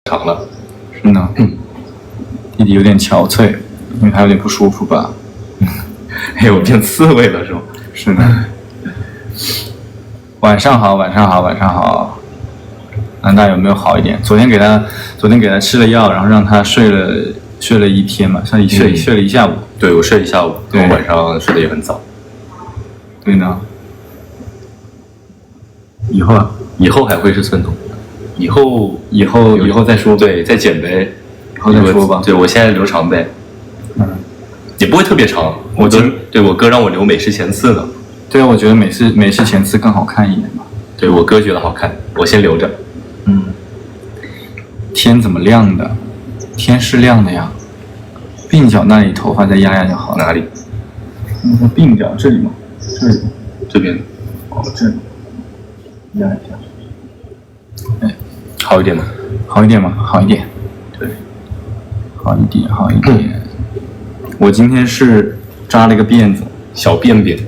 长了。是呢，弟弟有点憔悴，因为他有点不舒服吧？哎，我变刺猬了是吗？是呢。晚上好，晚上好，晚上好。南大有没有好一点？昨天给他吃了药，然后让他睡了一天嘛，睡了一下午。对，我睡一下午，我晚上睡得也很早。对呢。以后还会是寸头，以后再说吧。对，再减呗，以后再说吧。对，我现在留长呗，也不会特别长。我哥让我留美式前刺呢。对啊，我觉得美式前刺更好看一点嘛。对，我哥觉得好看，我先留着。天怎么亮的？天是亮的呀。鬓角那里头发再压压就好了。哪里？鬓角这里吗？这边。哦，这里。压一下。哎，好一点吗？好一点吗？好一点。对，好一点。我今天是扎了一个辫子，小辫辫。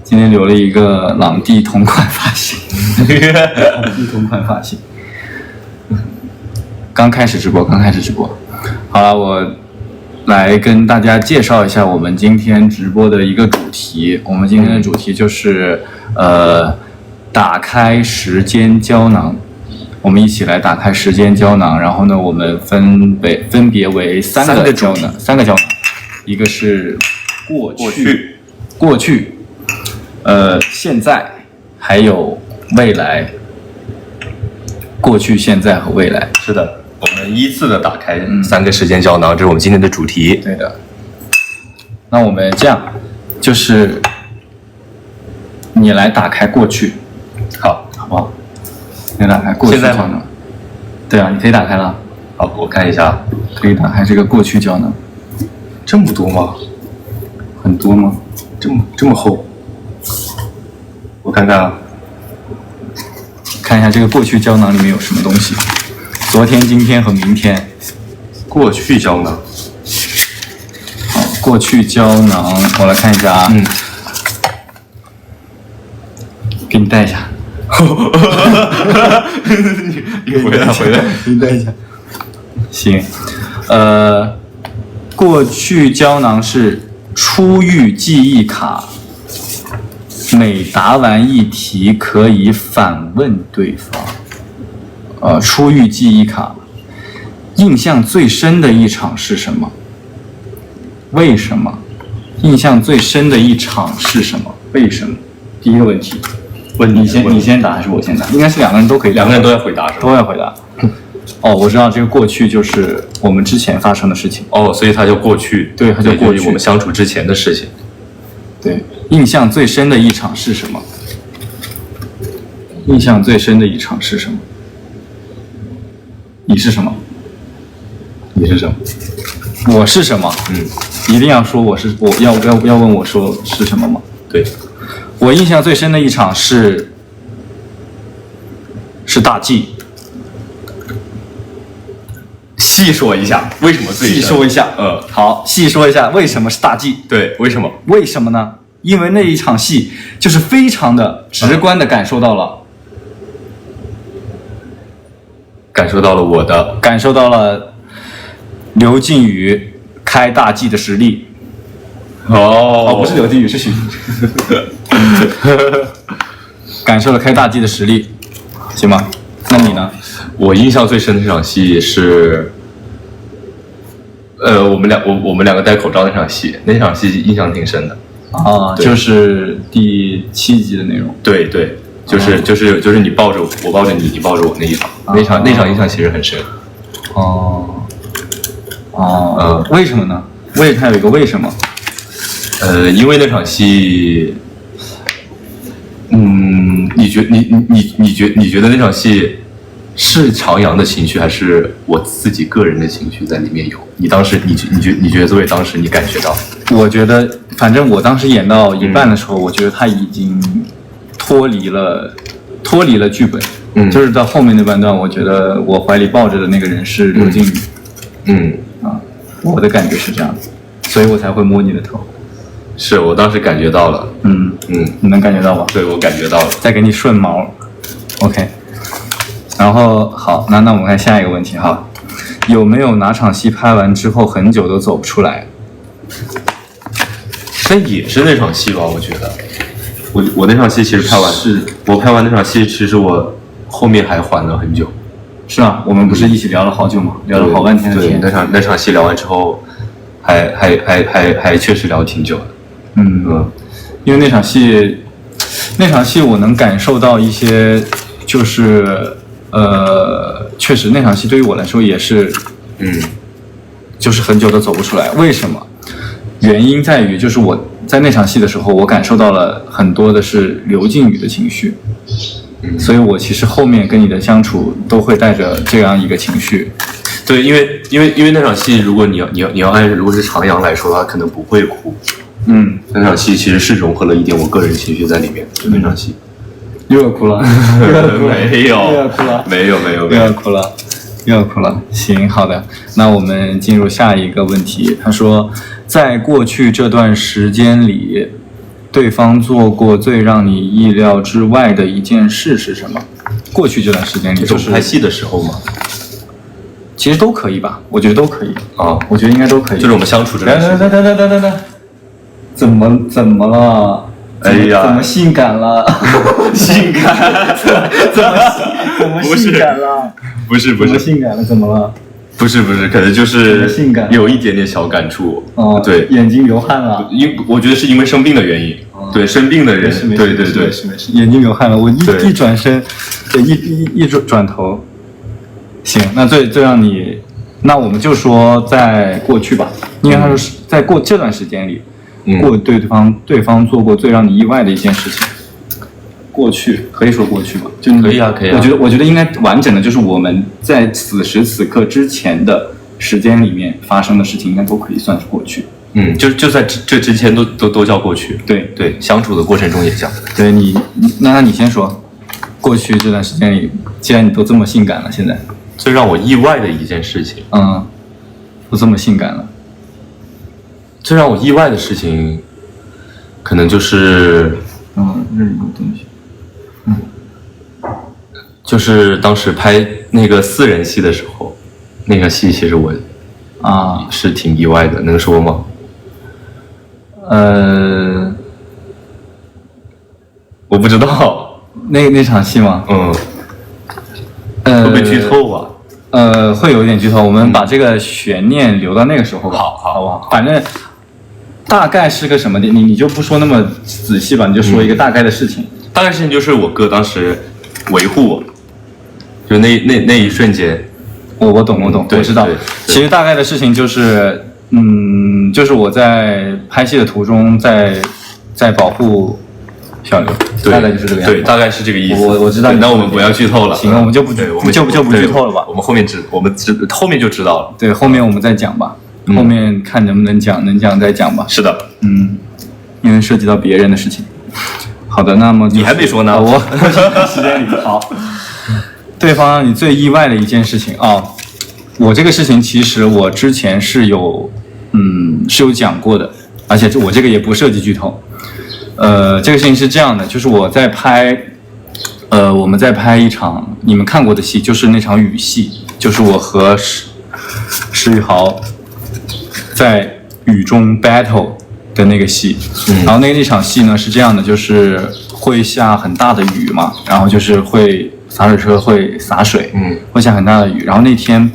今天留了一个朗蒂同款发型。朗蒂同款发型。刚开始直播。好了，我来跟大家介绍一下我们今天直播的一个主题。我们今天的主题就是打开时间胶囊。我们一起来打开时间胶囊，然后呢，我们分别为三个胶囊，一个是过去，现在，还有未来。过去、现在和未来。是的，我们依次的打开三个时间胶囊，这是我们今天的主题。对的。那我们这样，就是你来打开过去，好不好？你打开过去胶囊。现在吗？对啊，你可以打开了。好，我看一下。可以打开这个过去胶囊。这么多吗？很多吗？这么厚？我看看啊。看一下这个过去胶囊里面有什么东西。昨天、今天和明天。过去胶囊。好，过去胶囊，我来看一下啊。给你带一下。你回来，给你带一下。行，过去胶囊是初遇记忆卡。每答完一题可以反问对方。初遇记忆卡。印象最深的一场是什么？为什么？印象最深的一场是什么？为什么？第一个问题，你先答还是我先答？应该是两个人都可以答。两个人都要回答是吧？都要回答。我知道这个过去就是我们之前发生的事情。所以它叫过去。对，它叫过去。我们相处之前的事情。对，印象最深的一场是什么？印象最深的一场是什么？你是什么？你是什么？我是什么？一定要说我要问我说是什么吗？对，我印象最深的一场是大忌。细说一下为什么最深？细说一下，好，细说一下为什么是大忌？对，为什么？为什么呢？因为那一场戏就是非常的直观的感受到了，感受到了刘靖宇开大忌的实力。不是刘靖宇，是许感受了开大忌的实力，行吗？那你呢？我印象最深的这场戏是，我们两个戴口罩那场戏印象挺深的。就是第7集的内容。对，就是你抱着我，我抱着你，你抱着我那一场，那场印象其实很深。为什么呢？它有一个为什么？因为那场戏，你觉得那场戏是长阳的情绪，还是我自己个人的情绪在里面有？你当时你觉得作为当时你感觉到？我觉得，反正我当时演到一半的时候，我觉得他已经脱离了剧本。就是到后面那半段，我觉得我怀里抱着的那个人是刘靖宇。我的感觉是这样子，所以我才会摸你的头。是我当时感觉到了。你能感觉到吗？对，我感觉到了。再给你顺毛。OK。然后好，那我们看下一个问题哈，有没有哪场戏拍完之后很久都走不出来？那也是那场戏吧，我觉得。我那场戏其实拍完，我拍完那场戏，其实我后面还缓了很久。是啊，我们不是一起聊了好久吗？聊了好半天的天。对，那场戏聊完之后，还确实聊挺久的。因为那场戏我能感受到一些，就是确实那场戏对于我来说也是，就是很久都走不出来。为什么？原因在于就是我在那场戏的时候，我感受到了很多的是刘靖宇的情绪，所以我其实后面跟你的相处都会带着这样一个情绪。对，因为那场戏，如果你要按如果是长阳来说的话，可能不会哭。那场戏其实是融合了一点我个人情绪在里面，就那场戏。又要哭了，没有，又要哭了，没有，又要哭了，又要哭了。行，好的，那我们进入下一个问题。他说，在过去这段时间里，对方做过最让你意料之外的一件事是什么？过去这段时间里，就是拍戏的时候吗？其实都可以吧，我觉得都可以啊，我觉得应该都可以。就是我们相处这段时间。等，怎么了？哎呀，怎么性感了？性感？怎么性感了？不是，怎么性感了？怎么了？不是，可能就是性感，有一点点小感触。哦，对，眼睛流汗了。我觉得是因为生病的原因。对，生病的人，对，没事，眼睛流汗了。我一转身，对，一转头。行，那最让你，那我们就说在过去吧，因为他说在过这段时间里，对方做过最让你意外的一件事情。过去可以说过去吧，就可以啊。我觉得应该完整的，就是我们在此时此刻之前的时间里面发生的事情，应该都可以算是过去。就在这之前都叫过去。对，相处的过程中也叫。对那你先说，过去这段时间里，既然你都这么性感了，现在最让我意外的一件事情，都这么性感了，最让我意外的事情，可能就是，这里有东西，就是当时拍那个4人戏的时候，那个戏其实我是挺意外的，能说吗？我不知道那场戏吗？会不会剧透啊？会有一点剧透，我们把这个悬念留到那个时候吧，好不好？反正大概是个什么的，你就不说那么仔细吧，你就说一个大概的事情。大概事情就是我哥当时维护我，就那一瞬间，我懂，我知道。其实大概的事情就是，就是我在拍戏的途中，在保护小刘，大概就是这个样子。对，大概是这个意思。我知道。那我们不要剧透了。行，我们就不剧透了吧。我们后面后面就知道了。对，后面我们再讲吧。后面看能不能讲，能讲再讲吧。是的。因为涉及到别人的事情。好的，那么你还没说呢。我时间里好。对方让你最意外的一件事情啊，我这个事情其实我之前是有讲过的，而且我这个也不涉及剧透。这个事情是这样的，就是我在拍，我们在拍一场你们看过的戏，就是那场雨戏，就是我和石宇豪在雨中 battle 的那个戏。然后那场戏呢是这样的，就是会下很大的雨嘛，然后就是会洒水车会洒水，会下很大的雨。然后那天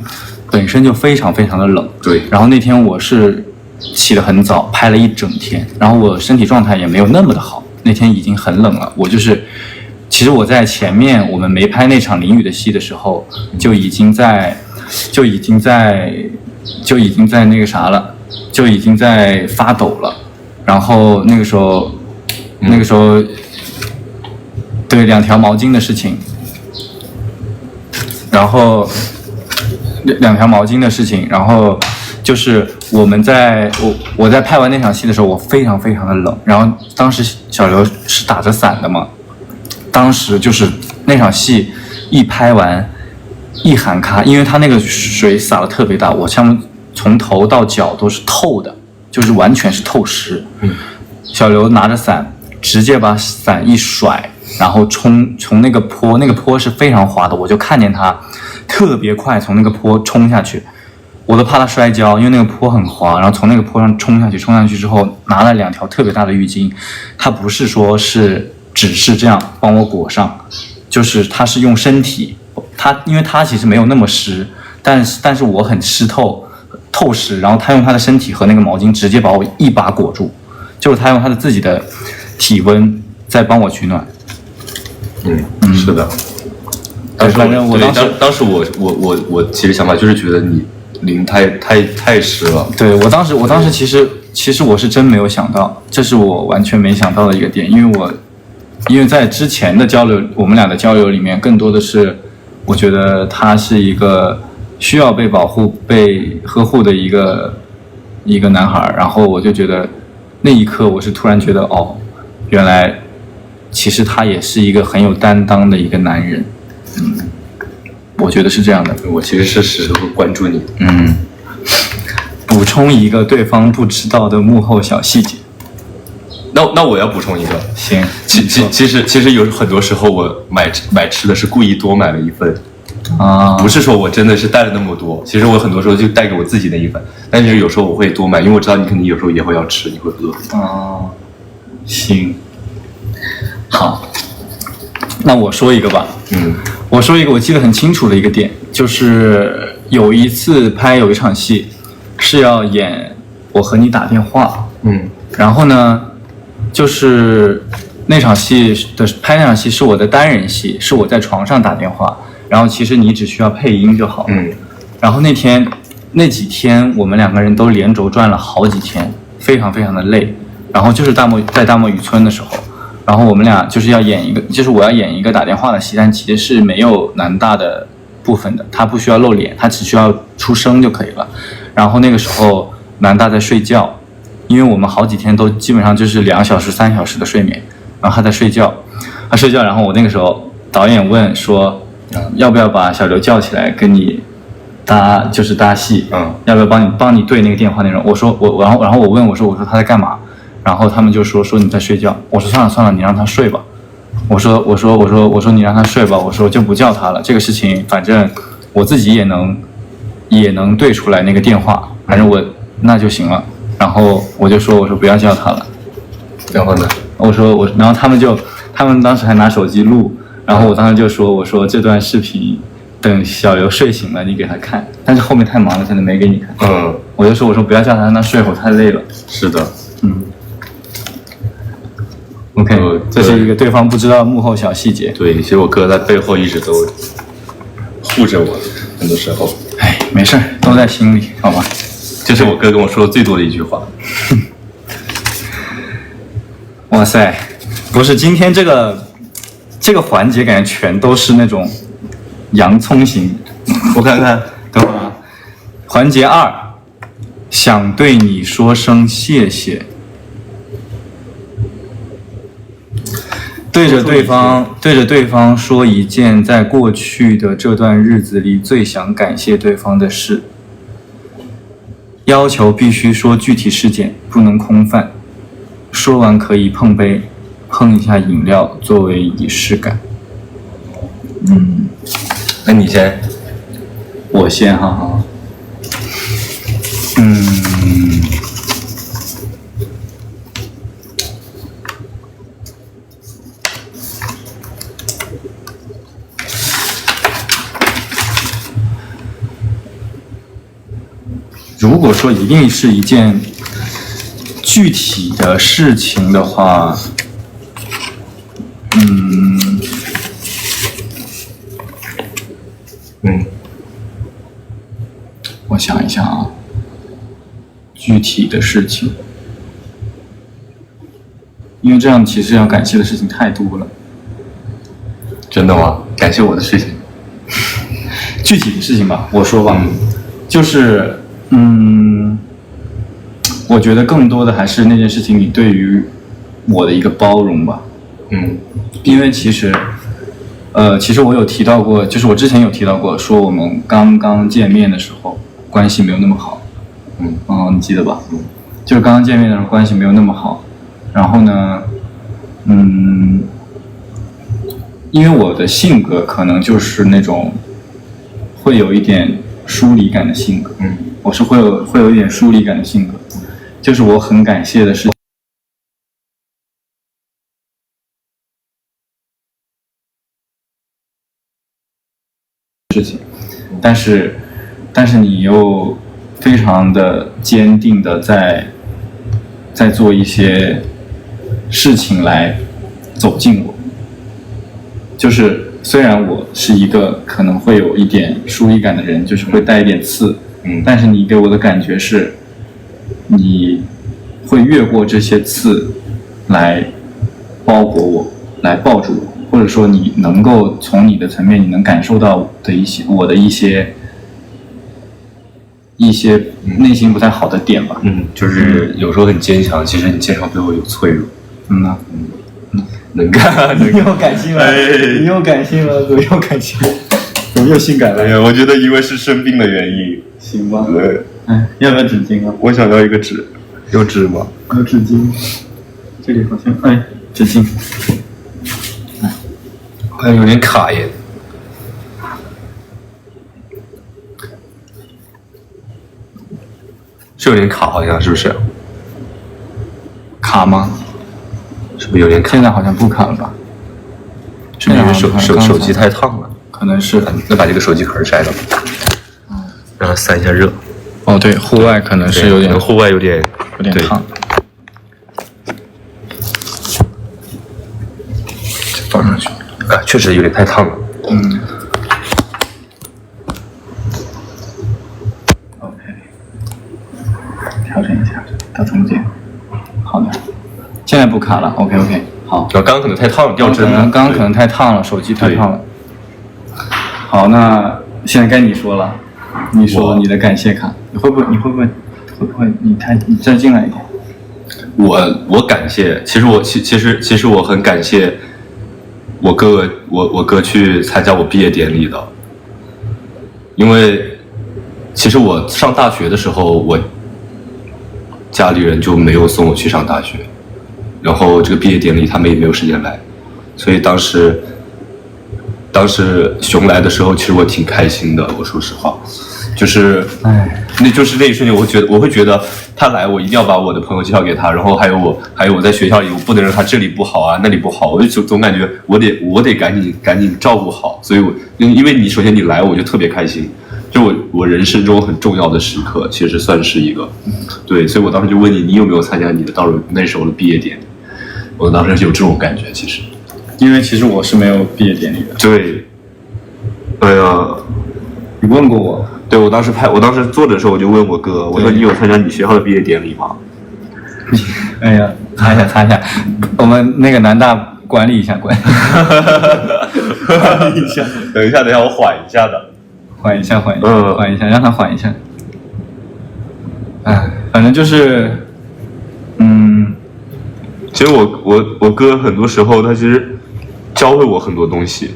本身就非常非常的冷，对。然后那天我是起得很早，拍了一整天，然后我身体状态也没有那么的好，那天已经很冷了。其实我在前面我们没拍那场淋雨的戏的时候，就已经在那个啥了，就已经在发抖了。然后那个时候，对2条毛巾的事情，然后2条毛巾的事情，然后就是我在拍完那场戏的时候，我非常非常的冷，然后当时小刘是打着伞的嘛，当时就是那场戏一拍完一喊咔，因为他那个水洒得特别大，我从头到脚都是透的，就是完全是透湿。小刘拿着伞直接把伞一甩，然后从那个坡是非常滑的，我就看见他特别快从那个坡冲下去，我都怕他摔跤，因为那个坡很滑，然后从那个坡上冲下去之后，拿了2条特别大的浴巾，他不是说是只是这样帮我裹上，就是他是用身体，因为他其实没有那么湿，但是我很透湿，然后他用他的身体和那个毛巾直接把我一把裹住，就是他用他的自己的体温在帮我取暖。是的。当时我其实想法就是觉得你淋太湿了。对，我当时其实我是真没有想到，这是我完全没想到的一个点，因为在之前的交流，我们俩的交流里面，更多的是我觉得他是一个需要被保护、被呵护的一个男孩，然后我就觉得那一刻我是突然觉得原来其实他也是一个很有担当的一个男人。我觉得是这样的。我其实是时时会关注你。补充一个对方不知道的幕后小细节。那我要补充一个。行。其实有很多时候我买吃的是故意多买了1份。不是说我真的是带了那么多，其实我很多时候就带给我自己那1份，但是有时候我会多买，因为我知道你肯定有时候也会要吃，你会饿。行，好，那我说一个吧。我说一个我记得很清楚的一个点，就是有一场戏是要演我和你打电话。然后呢，就是拍那场戏是我的单人戏，是我在床上打电话，然后其实你只需要配音就好。然后那几天我们2个人都连轴转了好几天，非常非常的累。然后就是在大漠渔村的时候，然后我们俩就是我要演一个打电话的戏，但其实是没有南大的部分的，他不需要露脸，他只需要出声就可以了。然后那个时候南大在睡觉，因为我们好几天都基本上就是2小时3小时的睡眠，然后他在睡觉，然后我那个时候导演问说要不要把小刘叫起来跟你搭戏，要不要帮你对那个电话内容？我说然后我问我说他在干嘛？然后他们就说你在睡觉。我说算了，你让他睡吧。我说你让他睡吧。我说就不叫他了。这个事情反正我自己也能对出来那个电话，反正那就行了。然后我说不要叫他了。然后呢？然后他们当时还拿手机录，然后我当时就说我说这段视频等小刘睡醒了你给他看，但是后面太忙了，可能没给你看。我就说不要叫他，让他睡会儿，太累了。是的。OK，这是一个对方不知道幕后小细节。对，其实我哥在背后一直都护着我，很多时候。没事，都在心里，好吧？这是我哥跟我说的最多的一句话。哇塞，不是今天这个环节，感觉全都是那种洋葱型。我看看，等会儿啊。环节2，想对你说声谢谢。对着对方说一件在过去的这段日子里最想感谢对方的事，要求必须说具体事件，不能空泛，说完可以碰一下饮料作为仪式感。那你先。我先哈。如果说一定是一件具体的事情的话，我想一下啊，具体的事情，因为这样其实要感谢的事情太多了。真的吗？感谢我的事情？具体的事情吧，我说吧，就是我觉得更多的还是那件事情你对于我的一个包容吧。因为其实我有提到过，就是我之前有提到过，说我们刚刚见面的时候关系没有那么好。你记得吧？就是刚刚见面的时候关系没有那么好，然后呢，因为我的性格可能就是那种会有一点疏离感的性格，我是会有一点疏离感的性格，就是我很感谢的是事情，但是你又非常的坚定的在做一些事情来走近我，就是虽然我是一个可能会有一点疏离感的人，就是会带一点刺，但是你给我的感觉是，你会越过这些刺来包裹我，来抱住我，或者说你能够从你的层面，你能感受到的我的一些内心不太好的点吧。就是有时候很坚强，其实你坚强背后有脆弱。能干，你又感性了，你又感性了，怎么又感性了？怎么又性感了？哎呀，我觉得因为是生病的原因。行吧。对。要不要纸巾啊？我想要一个纸，有纸吗？有纸巾。这里好像纸巾。好像有点卡耶。是有点卡，好像是不是？卡吗？是不是有点卡？现在好像不卡了吧？是不是手机太烫了？可能是。那把这个手机壳摘了，让它散一下热。哦，对，户外可能是有点，户外有点烫。放上去，确实有点太烫了。OK， 调整一下到中间。好的，现在不卡了。OK， 好。刚刚可能太烫了，掉针了。刚刚可能太烫了，手机太烫了。好，那现在该你说了，你说你的感谢卡，你会不会？你再进来一点。我感谢，其实我很感谢我哥去参加我毕业典礼的，因为其实我上大学的时候，我家里人就没有送我去上大学，然后这个毕业典礼他们也没有时间来，所以当时熊来的时候，其实我挺开心的，我说实话，就是那一瞬间，我会觉得他来，我一定要把我的朋友介绍给他，然后还有我在学校里，我不能让他这里不好啊，那里不好，我就总感觉我得赶紧照顾好，所以因为首先你来，我就特别开心，就我人生中很重要的时刻，其实算是一个，对，所以我当时就问你有没有参加你的那时候的毕业典礼？我当时有这种感觉，其实，因为其实我是没有毕业典礼的。对，哎呀，你问过我？对，我当时做的时候，我就问我哥，我说你有参加你学校的毕业典礼吗？哎呀，擦一下，我们那个南大管理一下，管理一下。等一下，我缓一下的。缓一下，让他缓一下。反正就是，其实我哥很多时候他其实教会我很多东西，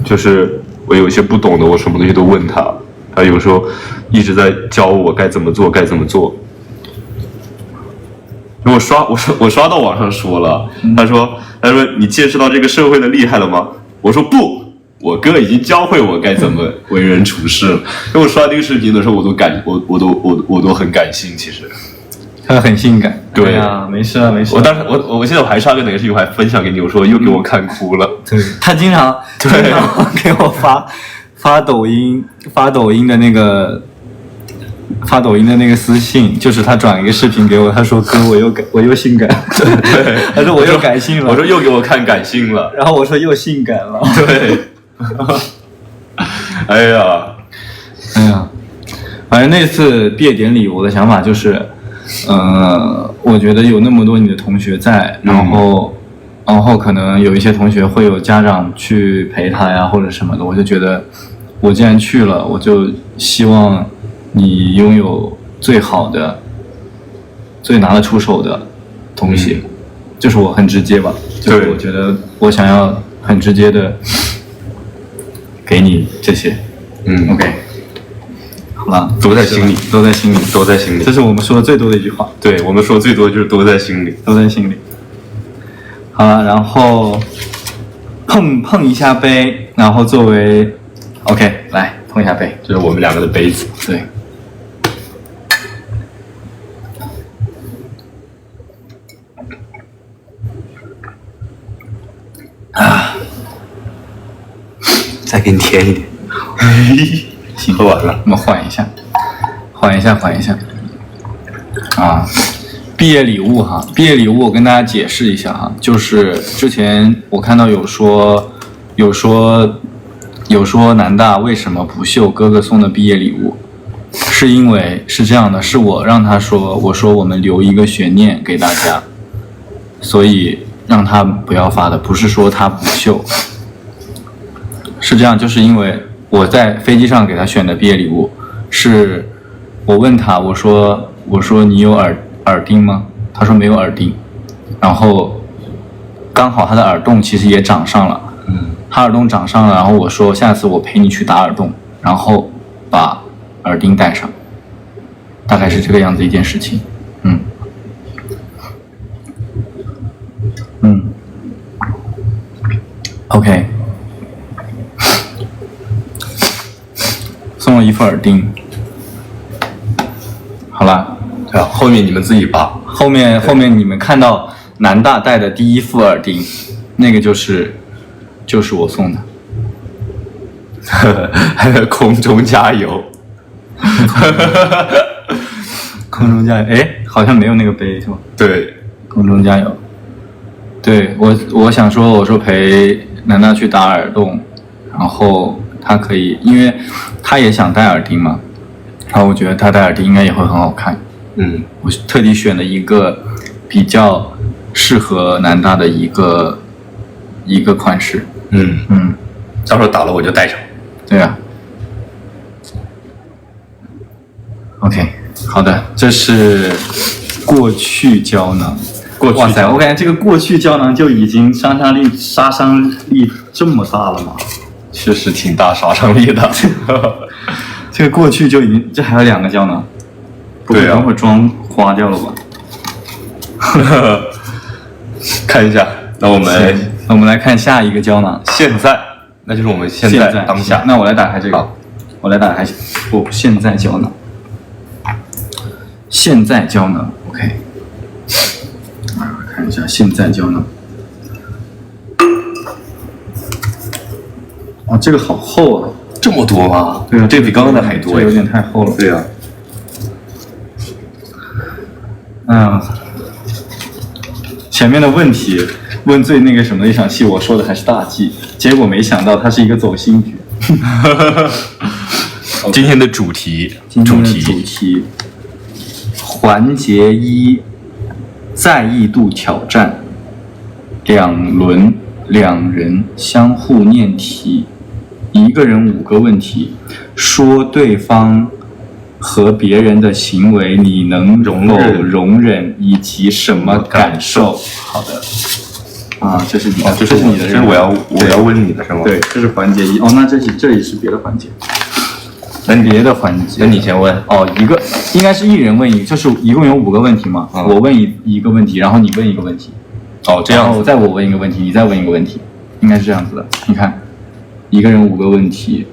就是我有一些不懂的，我什么东西都问他，他有时候一直在教我该怎么做。我刷到网上说了，他说你见识到这个社会的厉害了吗？我说不，我哥已经教会我该怎么为人处事了。因为我刷这个视频的时候，我都很感性，其实。他很性感。对啊，没事。我当时我现在我还刷个哪个视频，我还分享给你，我说又给我看哭了。对，他经常给我发抖音的那个。发抖音的那个私信，就是他转一个视频给我，他说哥我又性感，对，他说我又感性了，我说又给我看感性了，然后我说又性感了，对，哎呀，反正那次毕业典礼，我的想法就是，我觉得有那么多你的同学在，然后可能有一些同学会有家长去陪他呀或者什么的，我就觉得我既然去了，我就希望你拥有最好的、最拿得出手的东西，就是我很直接吧，就是我觉得我想要很直接的给你这些，OK， 好了，都在心里，这是我们说的最多的一句话。对，我们说最多就是都在心里。好了，然后碰一下杯，然后作为 OK 来碰一下杯，这是我们两个的杯子。对。啊，再给你添一点。行，喝完了，我们缓一下。啊，毕业礼物哈，毕业礼物我跟大家解释一下哈，就是之前我看到有说南大为什么不秀哥哥送的毕业礼物，是因为是这样的，是我让他说，我说我们留一个悬念给大家，所以让他不要发的，不是说他不秀，是这样，就是因为我在飞机上给他选的毕业礼物，是我问他，我说你有耳钉吗？他说没有耳钉，然后刚好他的耳洞其实也长上了，他耳洞长上了，然后我说下次我陪你去打耳洞，然后把耳钉戴上，大概是这个样子一件事情，OK， 送了一副耳钉，好了，对啊，后面你们自己拔。后面你们看到南大戴的第一副耳钉，那个就是我送的。空中加油。空中加油，哎，好像没有那个杯是吧？对，空中加油。对，我想说，我说陪南大去打耳洞，然后他可以，因为他也想戴耳钉嘛，然后我觉得他戴耳钉应该也会很好看。我特地选了一个比较适合南大的一个款式。到时候打了我就戴上。对啊。OK， 好的，这是过去胶囊。哇塞，我感觉这个过去胶囊就已经杀伤力这么大了吗？确实挺大杀伤力的。这个过去就已经，这还有2个胶囊，对啊，等会儿妆花掉了吧？看一下，那我们来看下一个胶囊。现在，那就是我们现在当下。那我来打开这个，现在胶囊，现在胶囊 ，OK。看一下现在胶囊。哇，这个好厚啊！这么多吗？对啊，这比刚刚的还多，有点太厚了。对啊。前面的问题问最那个什么的一场戏，我说的还是大忌，结果没想到它是一个走心局。今天的主题，环节1，在意度挑战，2人相互念题，1个人5个问题，说对方和别人的行为你能否容忍以及什么感受？好的。这是你的，这是你的，这是我要问你的是吗？对，这是环节1。那这里是别的环节。别的环节，那你先问。一个应该是1人问1，就是一共有5个问题嘛。我问一个问题，然后你问一个问题。这样。然后再我问一个问题，你再问一个问题，应该是这样子的。你看，1个人5个问题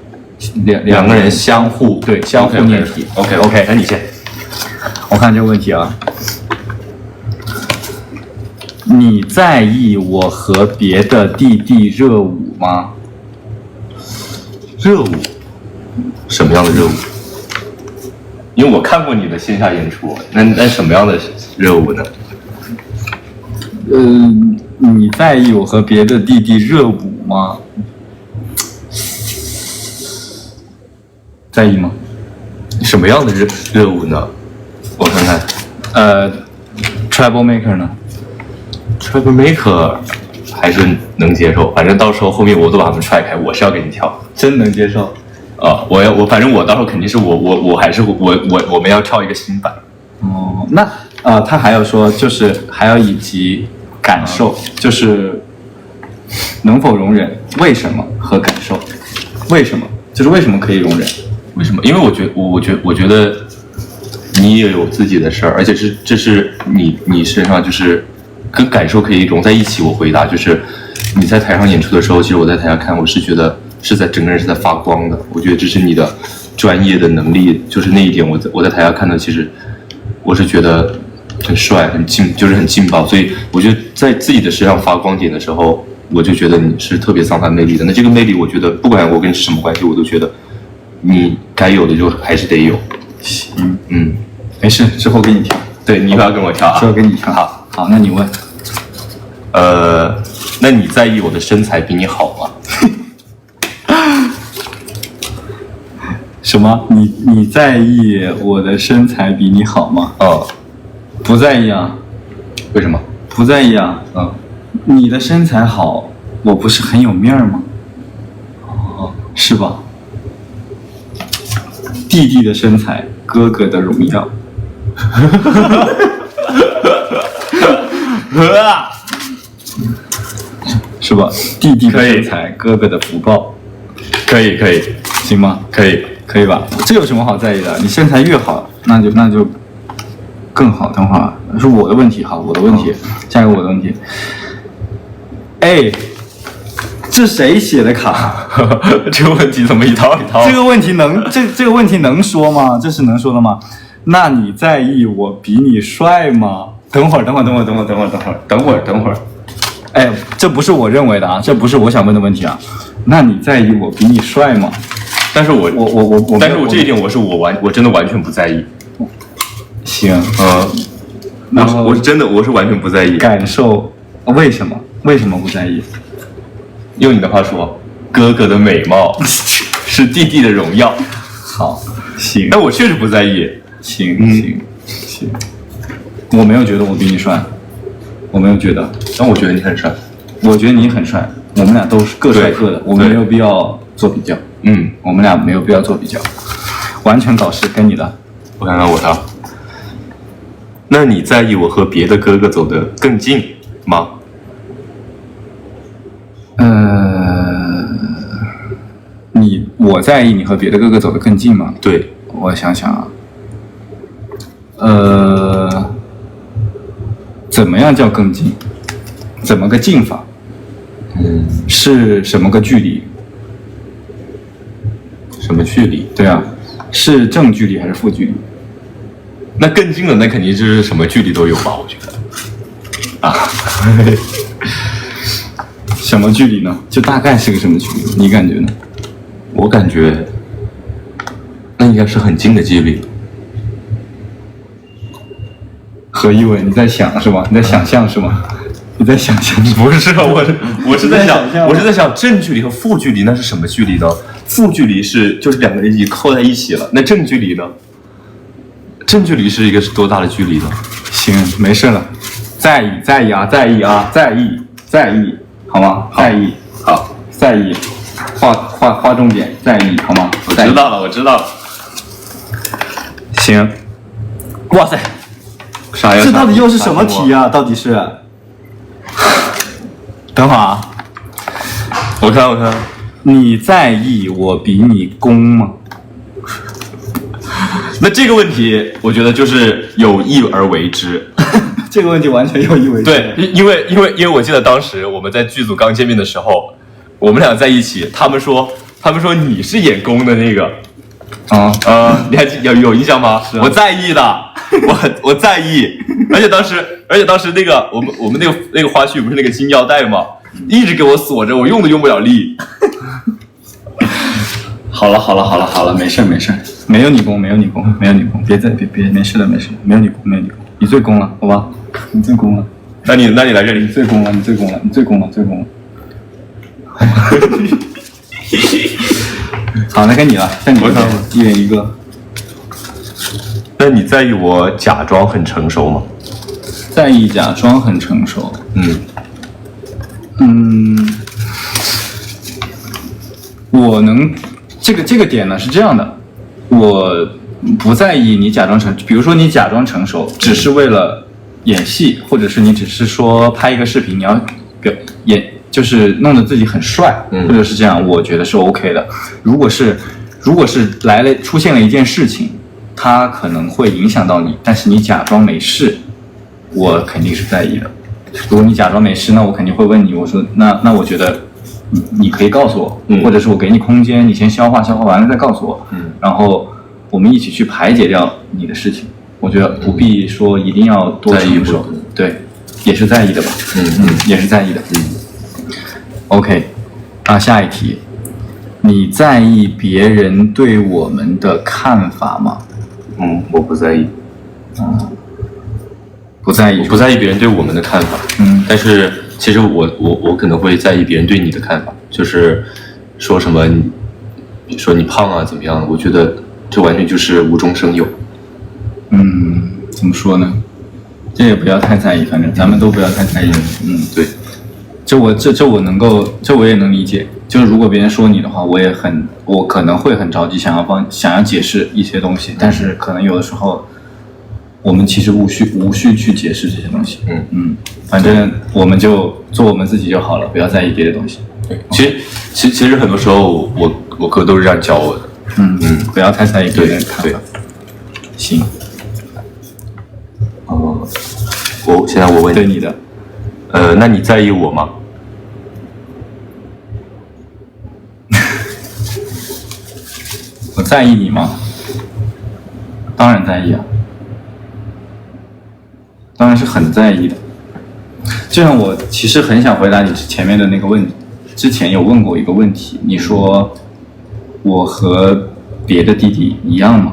，2个人相互念题。OK， 那你先。我看这个问题啊。你在意我和别的弟弟热舞吗？热舞？什么样的热舞？因为我看过你的线下演出，那什么样的热舞呢？你在意我和别的弟弟热舞吗？在意吗？什么样的热舞呢？我看看。Trouble Maker 呢？ Trouble Maker 还是能接受，反正到时候后面我都把他们踹开，我是要给你跳，真能接受。反正我到时候肯定是我还是我们要跳一个新版。那他还要说就是还要以及感受，就是能否容忍，为什么和感受，为什么就是为什么可以容忍，为什么？因为我觉得你也有自己的事儿，而且这是你身上就是跟感受可以融在一起。我回答就是，你在台上演出的时候，其实我在台下看，我是觉得是在整个人是在发光的。我觉得这是你的专业的能力，就是那一点我在台下看的，其实我是觉得很帅，就是很劲爆。所以我觉得在自己的身上发光点的时候，我就觉得你是特别散发魅力的。那这个魅力，我觉得不管我跟你是什么关系，我都觉得你该有的就还是得有。行，嗯，没事，之后给你跳。对，你不要跟我跳啊。之后给你跳。好，那你问。那你在意我的身材比你好吗？什么？你在意我的身材比你好吗？哦，不在意啊。为什么？不在意啊。你的身材好，我不是很有面儿吗？哦，是吧？弟弟的身材，哥哥的荣耀。是吧？弟弟的身材，哥哥的福报。可以，行吗？可以吧？这有什么好在意的？你身材越好，那就更好。等会儿是我的问题，好，我的问题，下一个我的问题。哎，这谁写的卡？这个问题怎么一套一套？这个问题能说吗？这是能说的吗？那你在意我比你帅吗？等会儿。哎，这不是我认为的啊，这不是我想问的问题啊。那你在意我比你帅吗？但是我这一点我真的完全不在意。行，我是完全不在意。感受为什么不在意？用你的话说，哥哥的美貌是弟弟的荣耀。好，行。但我确实不在意。行，我没有觉得我比你帅，我没有觉得，但我觉得你很帅，我觉得你很帅，我们俩都是各帅各的，我们没有必要做比较。我们俩没有必要做比较，完全搞事。跟你的，我看看我的。那你在意我和别的哥哥走得更近吗？我在意你和别的哥哥走得更近吗？对，我想想啊。怎么样叫更近？怎么个近法？是什么个距离？什么距离？对啊，是正距离还是负距离？那更近的那肯定就是什么距离都有吧，我觉得。啊，什么距离呢？就大概是个什么距离？你感觉呢？我感觉那应该是很近的距离。何一伟，你在想是吧？你在想象是吗？你在想象？不是，我是在想正距离和负距离那是什么距离呢？负距离就是两个人已经扣在一起了，那正距离呢？正距离是一个多大的距离呢？行，没事了，在意啊，好吗？在意，好，在意，划重点，在意，好吗？我知道了。行，哇塞，啥呀？这到底又是什么题啊？到底是？等会儿啊，我看，你在意我比你攻吗？那这个问题，我觉得就是有意而为之。这个问题完全有意为之。对，因为我记得当时我们在剧组刚见面的时候，我们俩在一起，他们说你是演攻的那个。你还有印象吗？我在意的，我在意，而且当时那个我们那个花絮不是那个金腰带吗？一直给我锁着，我用都用不了力。好了，没事，没有你攻，别，没事的，没有你攻，你最攻了，好吧？你最攻了，那你来这里，你最攻了。好，那该你了，该你了，一人一个。那你在意我假装很成熟吗？在意假装很成熟。我能这个点呢是这样的，我不在意你假装比如说你假装成熟，只是为了演戏，或者是你只是说拍一个视频，你要就是弄得自己很帅，或者是这样，我觉得是 OK 的。如果是出现了一件事情，它可能会影响到你，但是你假装没事，我肯定是在意的。如果你假装没事，那我肯定会问你，我说那我觉得你可以告诉我，或者是我给你空间，你先消化完了再告诉我，然后我们一起去排解掉你的事情。我觉得不必说一定要多成熟，对，也是在意的吧，也是在意的，OK， 下一题，你在意别人对我们的看法吗？我不在意。不在意，我不在意别人对我们的看法。但是其实我可能会在意别人对你的看法，就是说什么，说你胖啊怎么样？我觉得这完全就是无中生有。怎么说呢？这也不要太在意，反正咱们都不要太在意。对，这我也能理解。就是如果别人说你的话，我可能会很着急，想要解释一些东西，但是可能有的时候。我们其实无需去解释这些东西，反正我们就做我们自己就好了，不要在意别的东西。对，其实很多时候我哥都是这样教我的，不要太在意别人的看法。对，行。现在我问你，对你的，那你在意我吗？我在意你吗？当然在意啊。当然是很在意的，就像我其实很想回答你前面的那个问题，之前有问过一个问题，你说我和别的弟弟一样吗？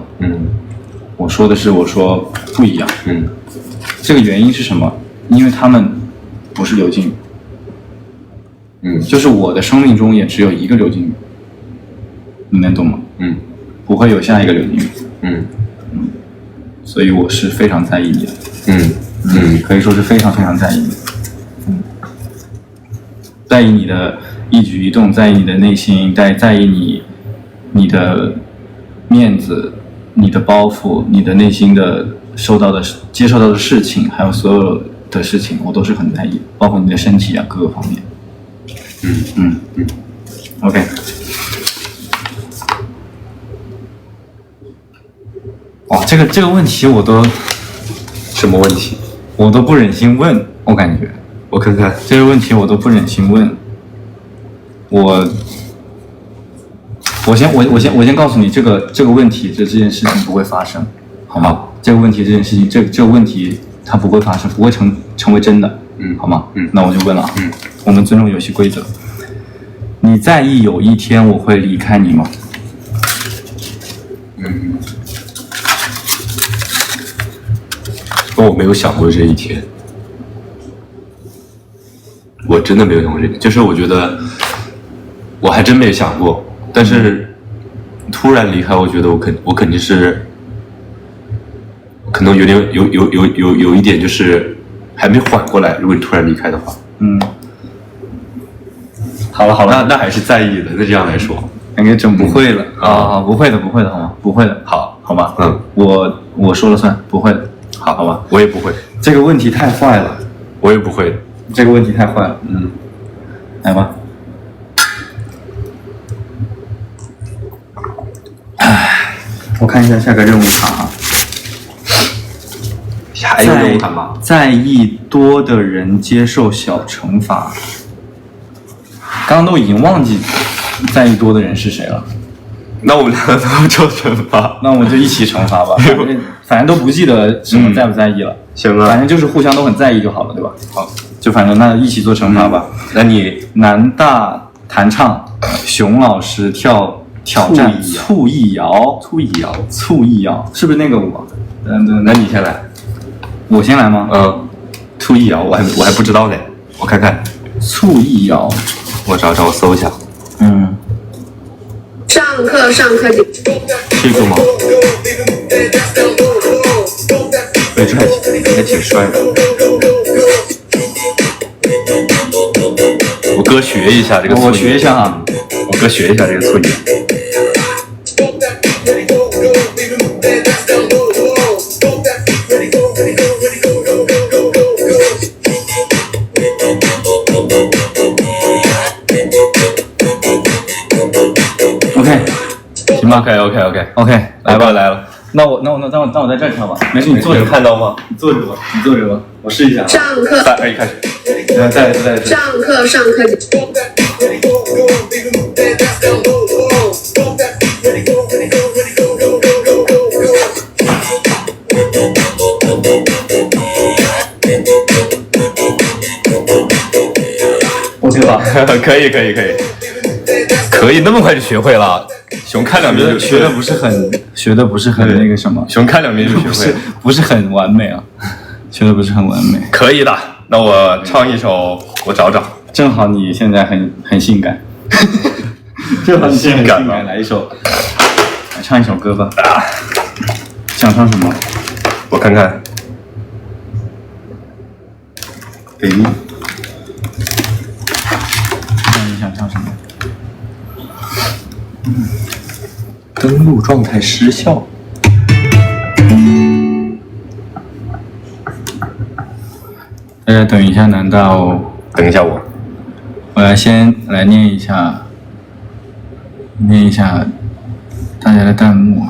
我说不一样。这个原因是什么？因为他们不是刘靖宇。就是我的生命中也只有一个刘靖宇，你能懂吗？不会有下一个刘靖宇。所以我是非常在意你的。可以说是非常非常在意你，在意你的一举一动，在意你的内心，在意你的面子、你的包袱、你的内心的接受到的事情，还有所有的事情，我都是很在意，包括你的身体啊，各个方面。OK。哇，这个问题我都什么问题？我都不忍心问，我感觉，我看看这个问题我都不忍心问。我先告诉你，这个问题这件事情不会发生，好吗？这个问题这件事情，这个问题它不会发生，不会成为真的，好吗？那我就问了啊，我们尊重游戏规则。你在意有一天我会离开你吗？我没有想过这一天，我真的没有想过这个，就是我觉得我还真没有想过，但是突然离开，我觉得我肯定是可能有一点就是还没缓过来，如果你突然离开的话。好了，那还是在意的。那这样来说，感觉整不会了啊！不会的，好吗？不会的，好吧。我说了算，不会的。好吧，我也不会。这个问题太坏了，我也不会。这个问题太坏了。来吧。我看一下下个任务卡啊。还有任务卡吗？在意多的人接受小惩罚。刚刚都已经忘记在意多的人是谁了。那我们两个都要受惩罚，那我们就一起惩罚吧。反正都不记得什么在不在意了。行啊，反正就是互相都很在意就好了，对吧？好，就反正那一起做惩罚吧。那你南大弹唱，熊老师挑战醋一摇，是不是那个舞？那你先来。我先来吗？醋一摇，我还不知道呢，我看看。醋一摇，我找我搜一下。上课这个吗？对，这还挺帅的。我哥学一下这个醋。我学一下哈。我哥学一下这个醋一摇。OK， 行吧 OK， 来了。那我在这儿跳吧。没事，你坐着看到吗？你坐着吧。我试一下。上课。3、2、1，开始。再上课上课。OK 吧？可以，可以，那么快就学会了。熊看两遍就学的不是很那个什么，熊看两遍就学会了，不是很完美啊，学的不是很完美。可以的，那我唱一首，我找找。正好你现在很性感，正好你现在很性感，来唱一首歌吧。想唱什么？我看看。你想唱什么？登录状态失效。大家等一下，难道？等一下我先来念一下大家的弹幕。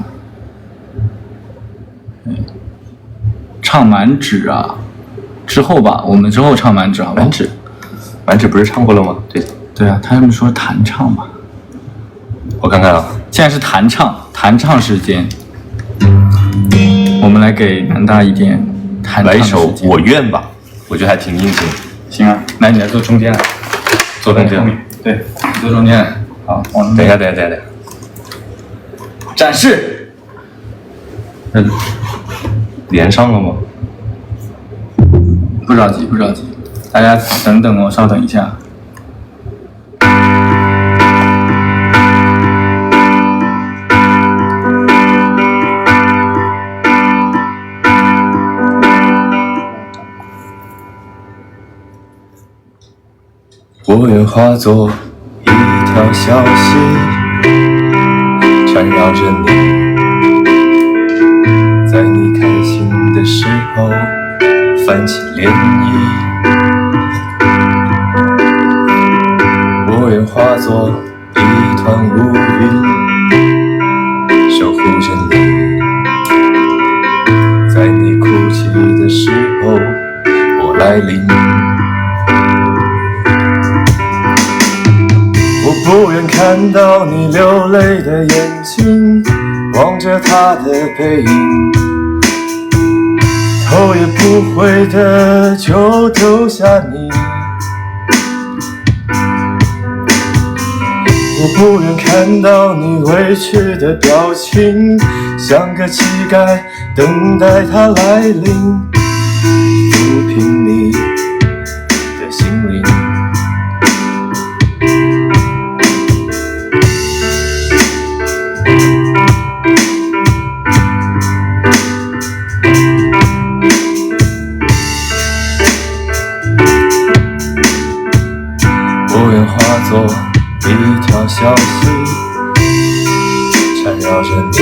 唱满纸啊，之后吧，我们之后唱满纸好吧？满纸不是唱过了吗？对啊，他们说弹唱嘛。我看看啊，现在是弹唱时间。我们来给南大一点弹唱的时间。来一首《我愿》吧，我觉得还挺应景。行啊，来你来坐中间来，坐中间。对，坐中间来。好，等一下。展示。连上了吗？不着急，大家等等哦，稍等一下。我愿化作一条小溪，缠绕着你，在你开心的时候泛起涟漪。我愿化作一团乌云，守护着你，在你哭泣的时候我来临。我不愿看到你流泪的眼睛，望着他的背影，头也不回的就丢下你。我不愿看到你委屈的表情，像个乞丐等待他来临，抚平你的心灵。我愿化作一条小溪，缠绕着你，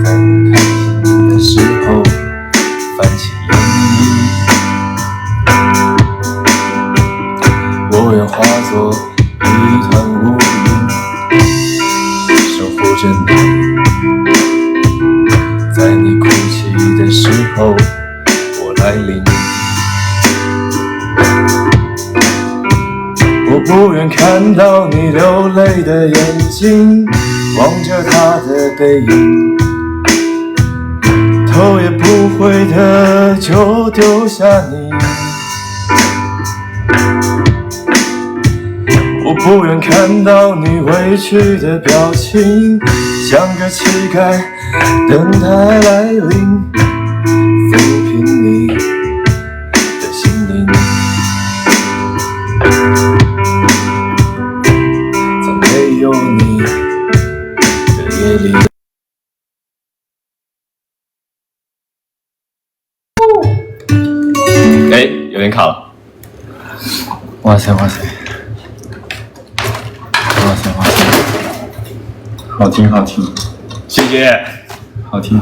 在你开心的时候泛起涟漪。我愿化作一团乌云，守护着你，在你哭泣的时候我来临。我不愿看到你流泪的眼睛，望着他的背影，头也不回的就丢下你。我不愿看到你委屈的表情，像个乞丐等待来临，抚平你的心灵。没有你的夜里，有点卡了。哇塞，好听，谢谢，好听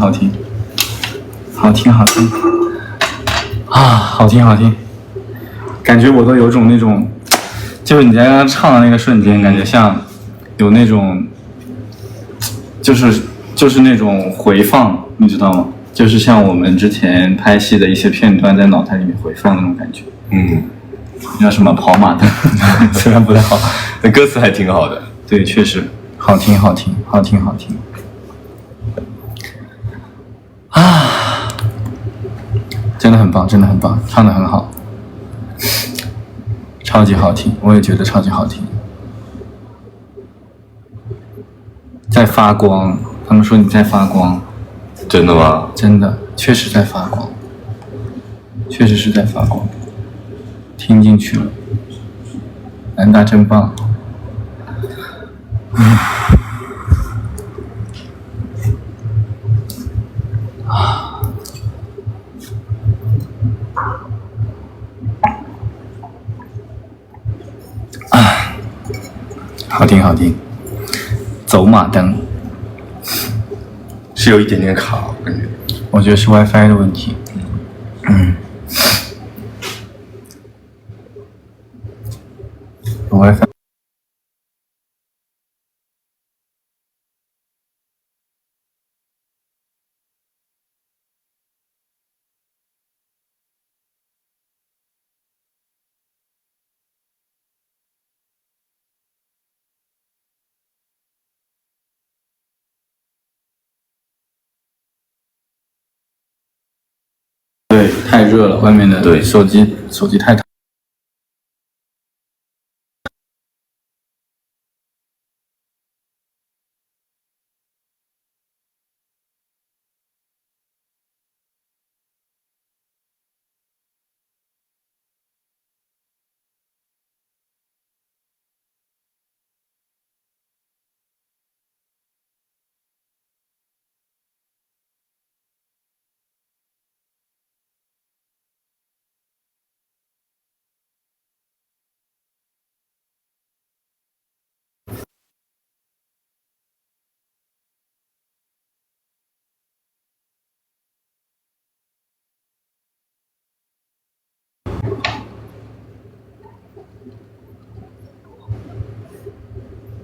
啊，好听，感觉我都有种那种，就是你在刚刚唱的那个瞬间，感觉像有那种，就是那种回放，你知道吗？就是像我们之前拍戏的一些片段在脑袋里面回放的那种感觉。叫什么跑马灯，虽然不太好，那歌词还挺好的。对，确实好听。啊，真的很棒，唱得很好，超级好听，我也觉得超级好听。在发光，他们说你在发光。真的吗？真的，确实在发光，确实是在发光，听进去了，南大真棒。好听，走马灯是有一点点卡，我感觉。我觉得是 WiFi 的问题。WiFi。对，太热了，外面的对手机太烫。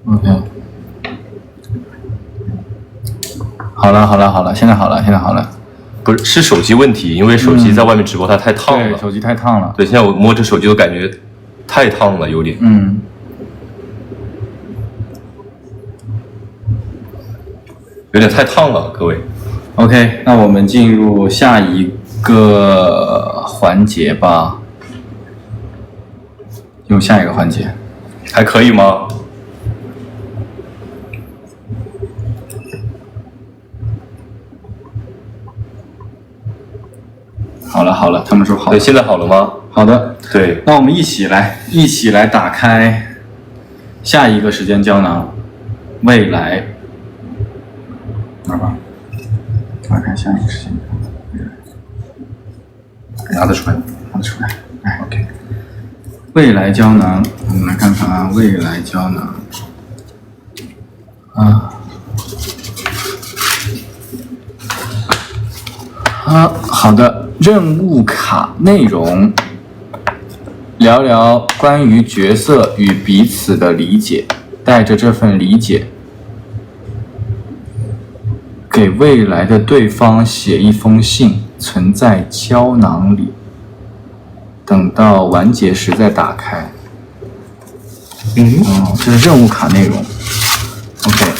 OK， 好了，现在好了。不是手机问题，因为手机在外面直播它太烫了。对，手机太烫了。对，现在我摸着手机都感觉太烫了，有点。有点太烫了，各位。OK， 那我们进入下一个环节吧。进入下一个环节，还可以吗？好了，他们说好了。对，现在好了吗？好的，对。那我们一起来打开下一个时间胶囊，未来。哪吧？打开下一个时间胶囊，拿得出来。哎 ，OK。未来胶囊，我们来看看啊，未来胶囊。好的，任务卡内容，聊聊关于角色与彼此的理解，带着这份理解，给未来的对方写一封信，存在胶囊里，等到完结时再打开。这是任务卡内容。OK。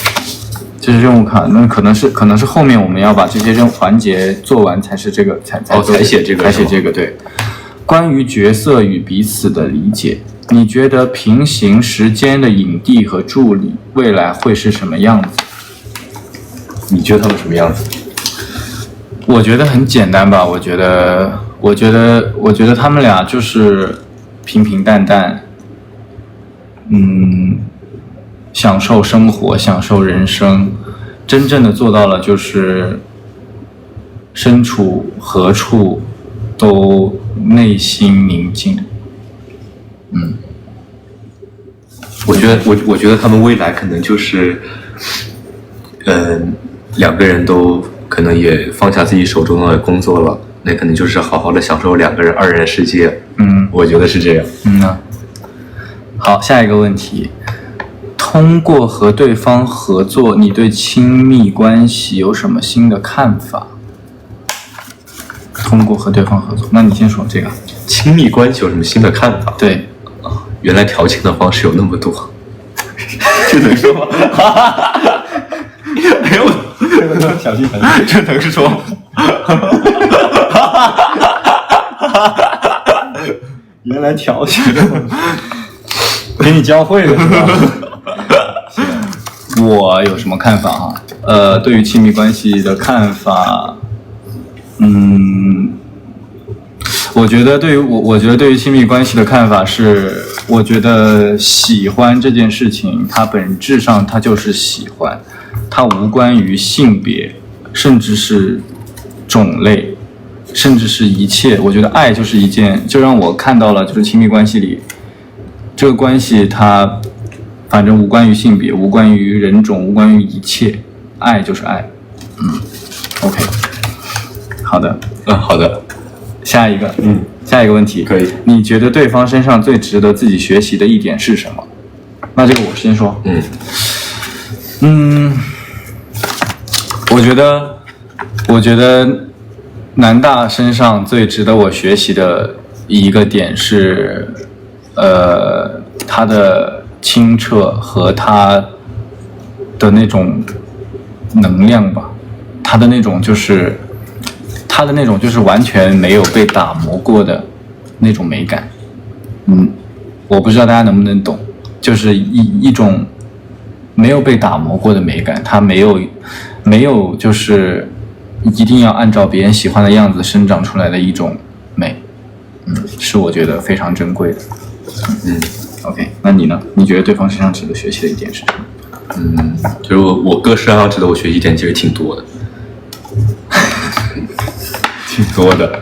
这是任务卡，那可能是后面我们要把这些环节做完才是这个才写这个对。关于角色与彼此的理解，你觉得平行时间的影帝和助理未来会是什么样子？你觉得他们什么样子？我觉得很简单吧，我觉得他们俩就是平平淡淡，享受生活，享受人生，真正的做到了就是身处何处都内心宁静。我觉得他们未来可能就是，两个人都可能也放下自己手中的工作了，那可能就是好好的享受两个人二人世界。我觉得是这样。好，下一个问题。通过和对方合作，你对亲密关系有什么新的看法？通过和对方合作。那你先说这个。亲密关系有什么新的看法？对，原来调情的方式有那么多，这能说吗？没有，小心，这能说？原来调情给你教会了是吧？我有什么看法哈？对于亲密关系的看法，我觉得对于亲密关系的看法是，我觉得喜欢这件事情，它本质上它就是喜欢，它无关于性别，甚至是种类，甚至是一切。我觉得爱就是一件，就让我看到了，就是亲密关系里这个关系它反正无关于性别，无关于人种，无关于一切，爱就是爱。OK， 好的，好的。下一个问题，可以。你觉得对方身上最值得自己学习的一点是什么？那这个我先说。我觉得南大身上最值得我学习的一个点是，他的清澈和他的那种能量吧，他的那种就是完全没有被打磨过的那种美感。我不知道大家能不能懂，就是一种没有被打磨过的美感，它没有就是一定要按照别人喜欢的样子生长出来的一种美，是我觉得非常珍贵的。OK， 那你呢？你觉得对方身上值得学习的一点是什么？就是我哥身上值得我学习一点，其实挺多的。挺多的，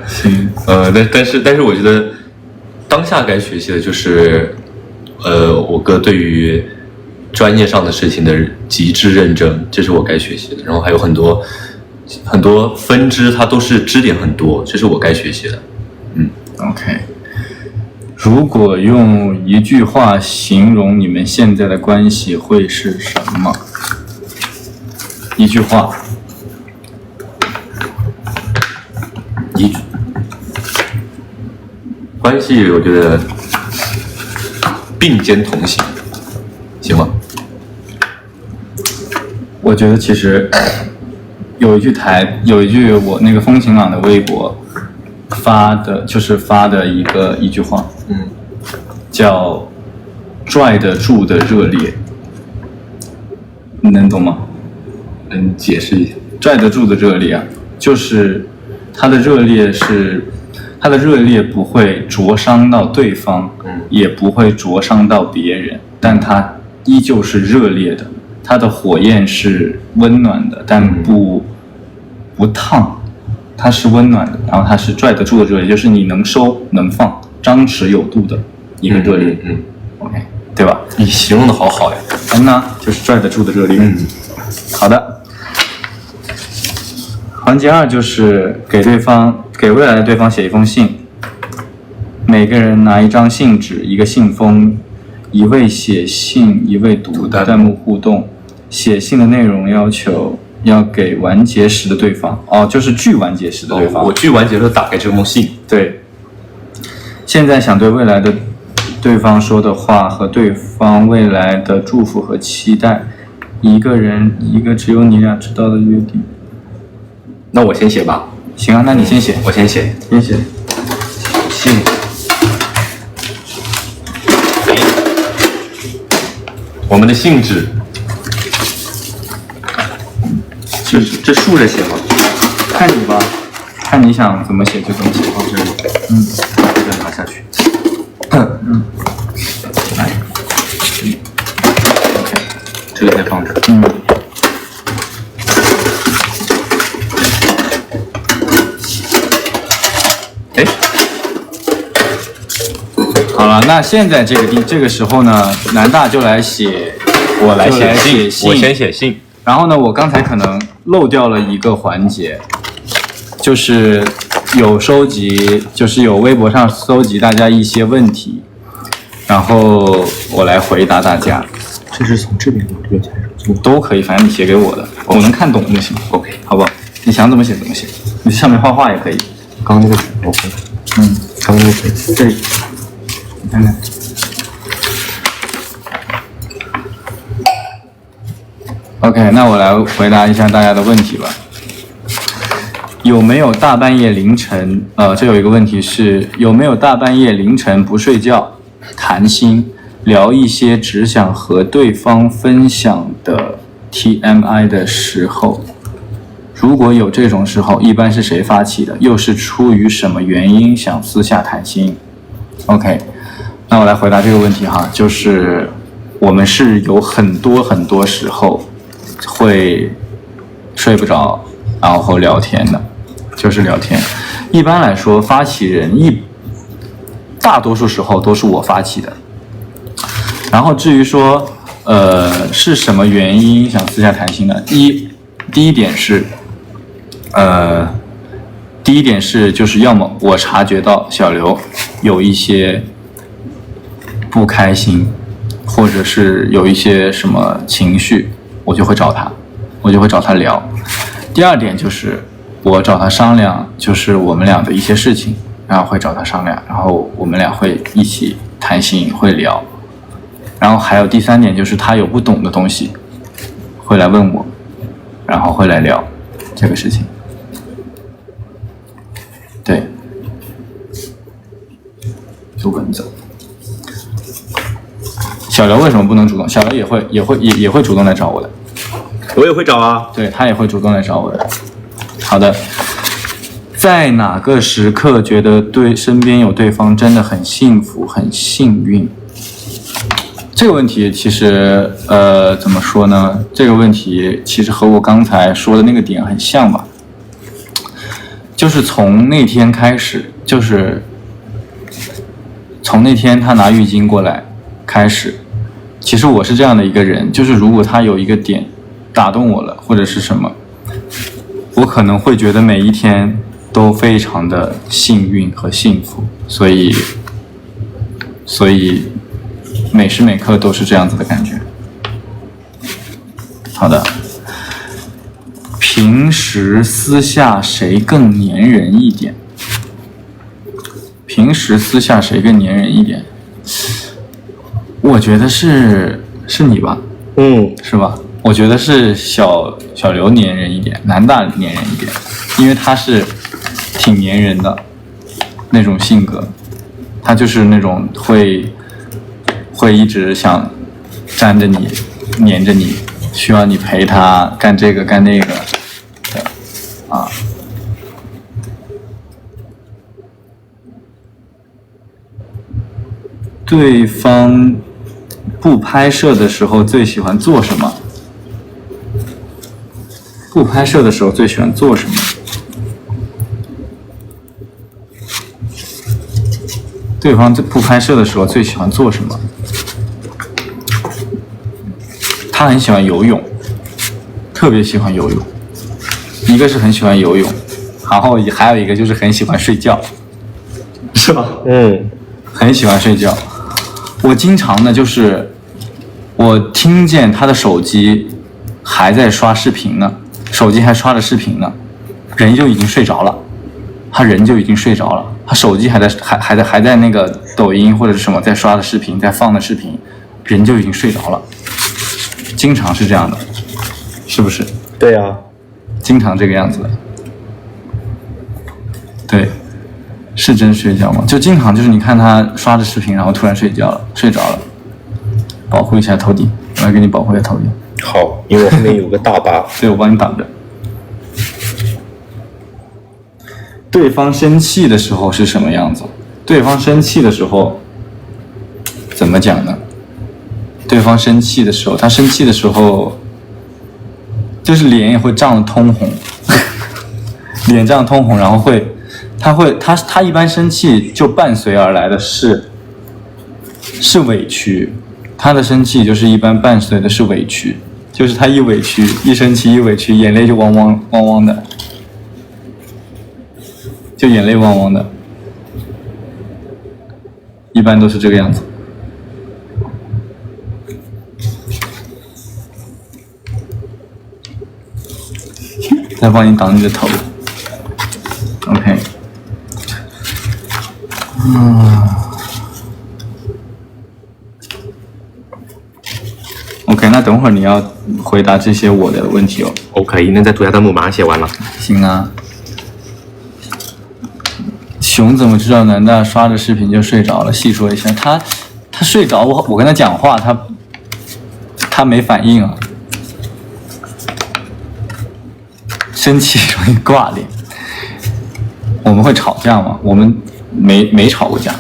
但是我觉得当下该学习的就是，我哥对于专业上的事情的极致认真，这是我该学习的。然后还有很多分支，它都是支点很多，这是我该学习的。OK， 如果用一句话形容你们现在的关系，会是什么？一句话。关系我觉得并肩同行，行吗？我觉得其实有一句我那个风晴朗的微博发的一句话，叫拽得住的热烈，你能懂吗？能解释一下？拽得住的热烈啊，就是它的热烈不会灼伤到对方，也不会灼伤到别人，但它依旧是热烈的，它的火焰是温暖的，但不烫，它是温暖的，然后它是拽得住的热烈，就是你能收能放，张弛有度的一个热烈。OK， 对吧？你形容的好好呀。就是拽得住的热烈。好的。环节2就是给未来的对方写一封信，每个人拿一张信纸，一个信封，一位写信，一位读弹幕互动。写信的内容要求要给完结时的对方，就是距完结时的对方。我距完结时打开这封信。对。现在想对未来的对方说的话和对方未来的祝福和期待，一个人一个只有你俩知道的约定。那我先写吧。行啊，那你先写。我先写。信。我们的信纸，这竖着写吗？看你吧，看你想怎么写就怎么写。放这里。这个拿下去。来。OK， 这个先放着。好了，那现在这个时候呢，南大就来写，我来写信，我先写信。然后呢，我刚才可能漏掉了一个环节，就是有微博上搜集大家一些问题，然后我来回答大家。这是从这边到这边才是都可以，反正你写给我的，我能看懂就行。OK， 好不好？你想怎么写怎么写，你上面画画也可以。刚那个纸我看看，刚那个纸这里，你看看。OK， 那我来回答一下大家的问题吧。有没有大半夜凌晨？这有一个问题是有没有大半夜凌晨不睡觉，谈心，聊一些只想和对方分享的 TMI 的时候？如果有这种时候，一般是谁发起的？又是出于什么原因想私下谈心 ？OK， 那我来回答这个问题哈，就是我们是有很多时候会睡不着，然后聊天的，就是聊天。一般来说，发起人大多数时候都是我发起的。然后至于说，是什么原因想私下谈心呢？第一点是，就是要么我察觉到小刘有一些不开心，或者是有一些什么情绪，我就会找他聊。第二点就是我找他商量，就是我们俩的一些事情，然后会找他商量，然后我们俩会一起谈心，会聊。然后还有第三点就是他有不懂的东西，会来问我，然后会来聊这个事情。对，有蚊子。小刘为什么不能主动？小刘也会主动来找我的。我也会找啊。对，他也会主动来找我的。好的，在哪个时刻觉得身边有对方真的很幸福、很幸运？这个问题其实怎么说呢？这个问题其实和我刚才说的那个点很像吧。就是从那天开始，就是从那天他拿浴巾过来开始，其实我是这样的一个人，就是如果他有一个点打动我了，或者是什么，我可能会觉得每一天都非常的幸运和幸福，所以每时每刻都是这样子的感觉。好的。平时私下谁更粘人一点？平时私下谁更粘人一点？我觉得是你吧？是吧？我觉得是小刘粘人一点，南大粘人一点，因为他是挺粘人的那种性格，他就是那种会一直想粘着你，黏着你，需要你陪他干这个干那个。啊，对方不拍摄的时候最喜欢做什么？不拍摄的时候最喜欢做什么？对方不拍摄的时候最喜欢做什么？他很喜欢游泳，特别喜欢游泳。一个是很喜欢游泳，然后还有一个就是很喜欢睡觉，是吧？很喜欢睡觉。我经常呢，就是我听见他的手机还在刷视频呢，手机还刷着视频呢，人就已经睡着了，他手机还在那个抖音或者是什么在刷的视频，在放的视频，人就已经睡着了，经常是这样的，是不是？对啊。经常这个样子的，对，是真睡觉吗？就经常就是你看他刷着视频，然后突然睡着了，保护一下头顶，我来给你保护一下头顶。好，因为我后面有个大疤。对，我帮你挡着。对方生气的时候是什么样子？对方生气的时候怎么讲呢？对方生气的时候，他生气的时候。就是脸也会涨得通红，脸涨得通红，然后他一般生气就伴随而来的是委屈，他的生气就是一般伴随的是委屈，就是他一委屈一生气一委屈，眼泪就汪汪的，就眼泪汪汪的，一般都是这个样子。再帮你挡你的头 ，OK。OK， 那等会儿你要回答这些我的问题哦。OK， 那在涂鸦弹幕马上写完了。行啊。熊怎么知道南大刷着视频就睡着了？细说一下。他睡着，我跟他讲话，他没反应啊。生气容易挂脸。我们会吵架吗？我们没吵过架。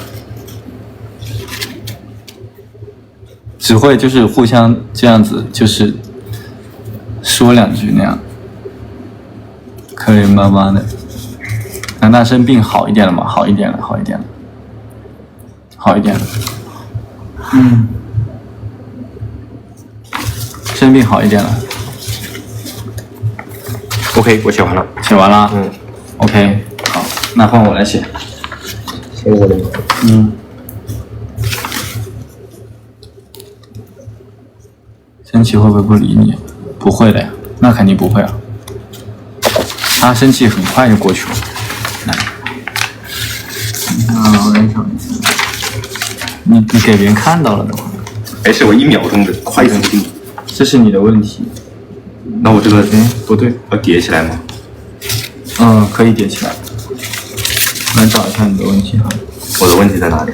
只会就是互相这样子，就是说两句那样，可以慢慢的。南大生病好一点了吗？好一点了，好一点了，好一点了。生病好一点了。OK， 我写完了。写完了。OK， 好，那换我来写。写我的。生气会不会不理你？不会的呀，那肯定不会啊。他生气很快就过去了。我来找一下。你给别人看到了的话，没事，我1秒钟的快速听。这是你的问题。那我这个不对，要叠起来吗？可以叠起来。来找一下你的问题哈。我的问题在哪里？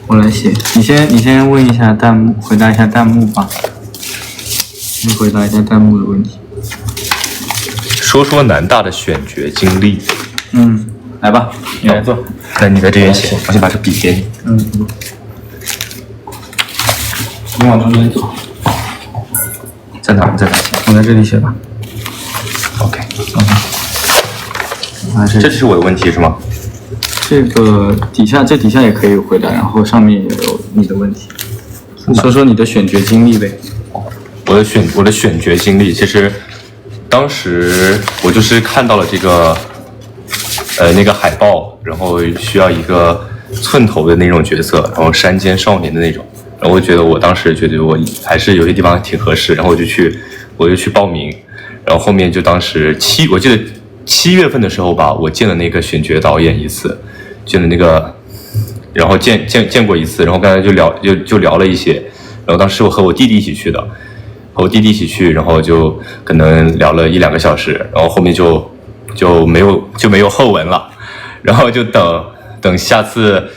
我来写，你先问一下弹幕，回答一下弹幕吧。你回答一下弹幕的问题。说说南大的选角经历。来吧，你来做。那你在这边写，我先把这笔给你。你往中间走。在哪？在哪写？我在这里写吧。OK。这是我的问题是吗？这底下也可以回答，然后上面也有你的问题。你说说你的选角经历呗。我的选角经历，其实当时我就是看到了这个那个海报，然后需要一个寸头的那种角色，然后山间少年的那种，然后我觉得我当时觉得我还是有些地方挺合适，然后我就去报名，然后后面就当时我记得7月份的时候吧，我见了那个选角导演一次，见了那个，然后见过一次，然后刚才就聊了一些，然后当时我和我弟弟一起去的，然后就可能聊了1-2个小时，然后后面就没有后文了，然后就等下次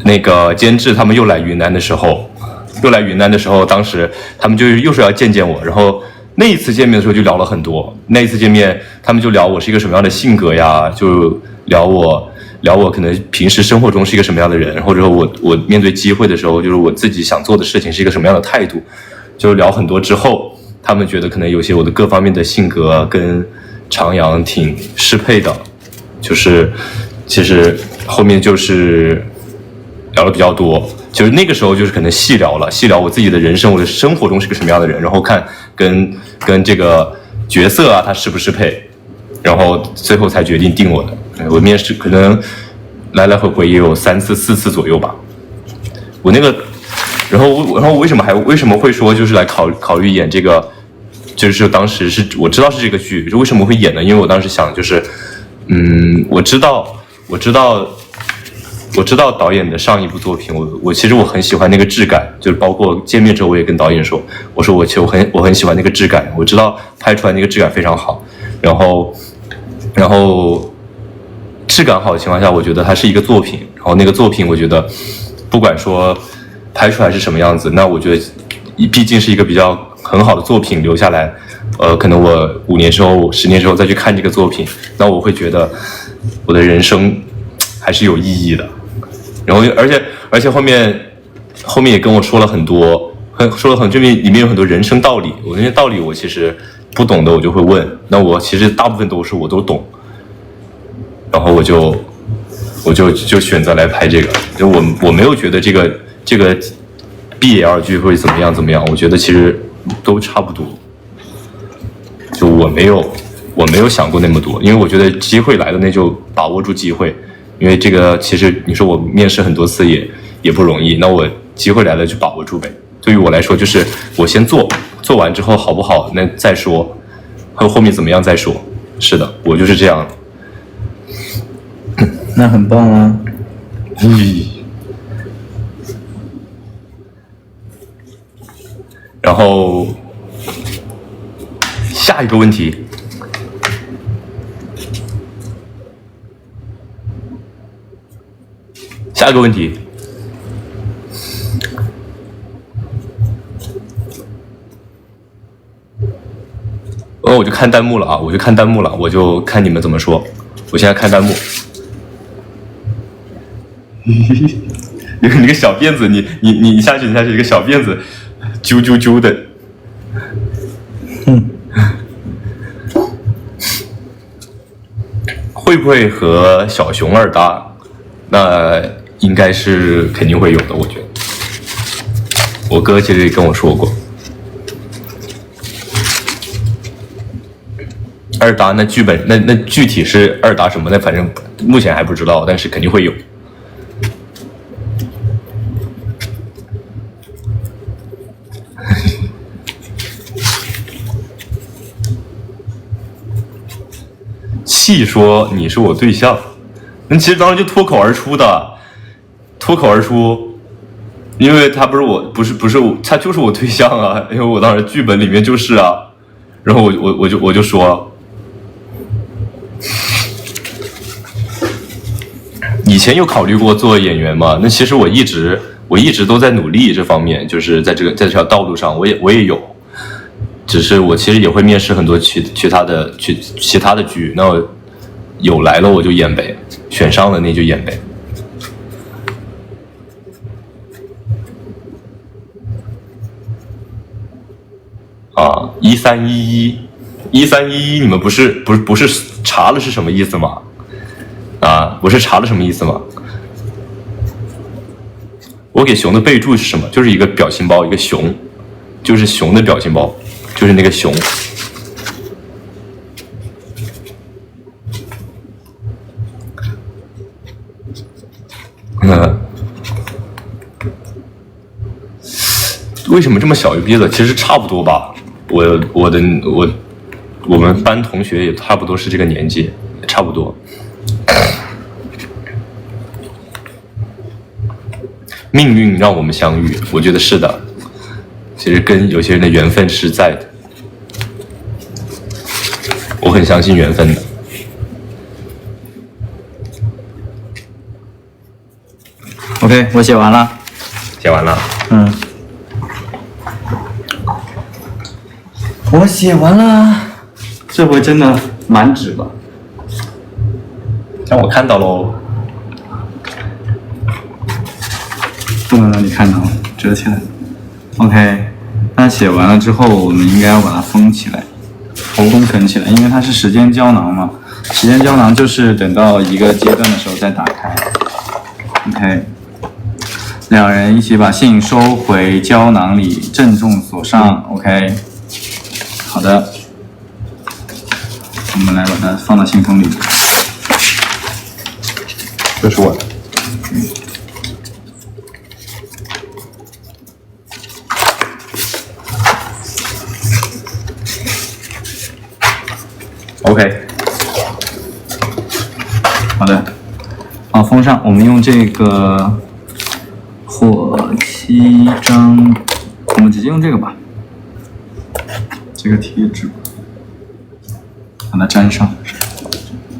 那个监制他们又来云南的时候，当时他们就又说要见我，然后那一次见面的时候就聊了很多，那一次见面他们就聊我是一个什么样的性格呀，就聊我可能平时生活中是一个什么样的人，或者说我面对机会的时候，就是我自己想做的事情是一个什么样的态度，就聊很多之后，他们觉得可能有些我的各方面的性格跟长阳挺适配的，就是其实后面就是聊了比较多，就是那个时候就是可能细聊我自己的人生，我的生活中是个什么样的人，然后看跟这个角色啊他适不适配，然后最后才决定定我的。我面试可能来来回回也有3次4次左右吧。我那个，然后为什么会说就是来考虑演这个，就是当时是我知道是这个剧，为什么会演呢？因为我当时想就是，我知道导演的上一部作品，我其实我很喜欢那个质感，就是包括见面之后我也跟导演说，我说其实我很喜欢那个质感，我知道拍出来那个质感非常好，然后质感好的情况下，我觉得它是一个作品，然后那个作品我觉得不管说拍出来是什么样子，那我觉得毕竟是一个比较很好的作品留下来，可能我5年之后10年之后再去看这个作品，那我会觉得我的人生还是有意义的。然后而且后面也跟我说了很多，这里面有很多人生道理，我那些道理我其实不懂的我就会问，那我其实大部分我都懂，然后我就选择来拍这个，就我没有觉得这个 BL 剧会怎么样，我觉得其实都差不多，就我我没有想过那么多，因为我觉得机会来了，那就把握住机会。因为这个其实你说我面试很多次也不容易，那我机会来了就把握住呗。对于我来说，就是我先做完之后好不好，那再说，后面怎么样再说。是的，我就是这样。那很棒啊。然后下一个问题。下一个问题，我就看弹幕了啊！我就看你们怎么说。我现在看弹幕。你个小辫子，你下去，一个小辫子，啾啾啾的。会不会和小熊二搭？那应该是肯定会有的，我觉得。我哥其实也跟我说过。二搭那剧本那具体是二搭什么？那反正目前还不知道，但是肯定会有。细说你是我对象，那其实当时就脱口而出的，因为他不是我，他就是我对象啊，因为我当时剧本里面就是啊，然后我就说，以前有考虑过做演员嘛？那其实我一直都在努力这方面，就是在这条道路上，我也有。只是我其实也会面试很多其他的剧，那有来了我就演呗，选上了那就演呗。啊，1311，你们不是查了是什么意思吗？啊，不是查了什么意思吗？我给熊的备注是什么？就是一个表情包，一个熊，就是熊的表情包。就是那个熊，为什么这么小一个鼻子？其实差不多吧。我们班同学也差不多是这个年纪，也差不多。命运让我们相遇，我觉得是的。其实跟有些人的缘分是在的，我很相信缘分的。OK， 我写完了。我写完了，这回真的满纸了。让我看到喽。不能让你看到，折起来。OK， 那写完了之后，我们应该要把它封起来，封存起来，因为它是时间胶囊嘛。时间胶囊就是等到一个阶段的时候再打开。OK， 两人一起把信收回胶囊里，郑重锁上。OK， 好的，我们来把它放到信封里。这是我的。OK， 好的，好，封上。我们用这个火漆章，我们直接用这个吧，这个贴纸，把它粘上。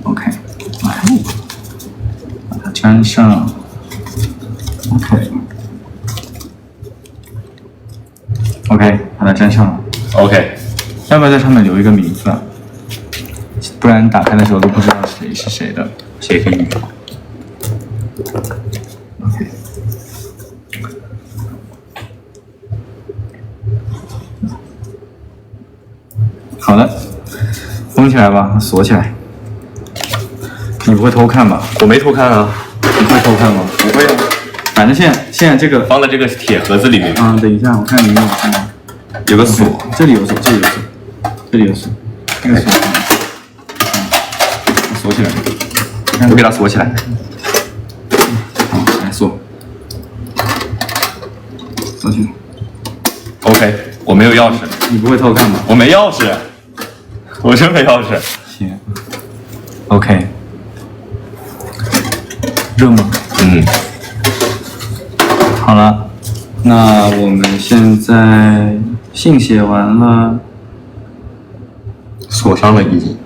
OK， 把它粘上。OK， 把它粘上了。OK， 要不要在上面留一个名字啊？不然打开的时候都不知道谁是谁的，谁给你的。OK， 好的，封起来吧，锁起来。你不会偷看吧？我没偷看啊。你会偷看吗？不会啊。反正现在这个放在这个铁盒子里面。等一下，我看里面有什么。有个锁，这里有锁，这里有锁，这里有锁，那个锁。锁起来。我给它锁起来。好，来锁起来。OK， 我没有钥匙。你不会偷看吧？我没钥匙，我真没钥匙。行。OK。热吗？好了，那我们现在信写完了，锁上了已经。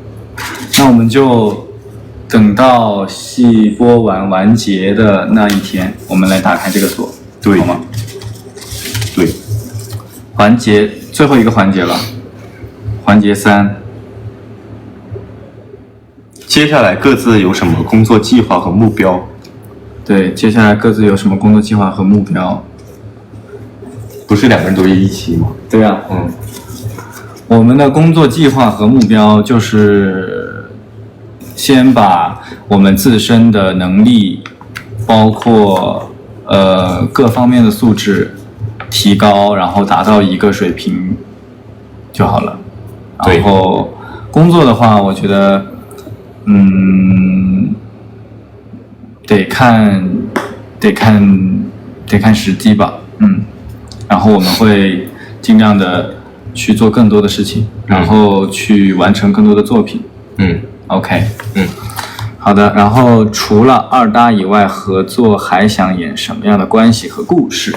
那我们就等到戏播完结的那一天，我们来打开这个锁，对，好吗？对，环节最后一个环节了，环节3。接下来各自有什么工作计划和目标？对，接下来各自有什么工作计划和目标？不是2个人都一起吗？对啊，我们的工作计划和目标就是先把我们自身的能力，包括各方面的素质提高，然后达到一个水平就好了。然后工作的话，我觉得，得看时机吧，然后我们会尽量的去做更多的事情，然后去完成更多的作品。OK， 好的。然后除了二搭以外，合作还想演什么样的关系和故事？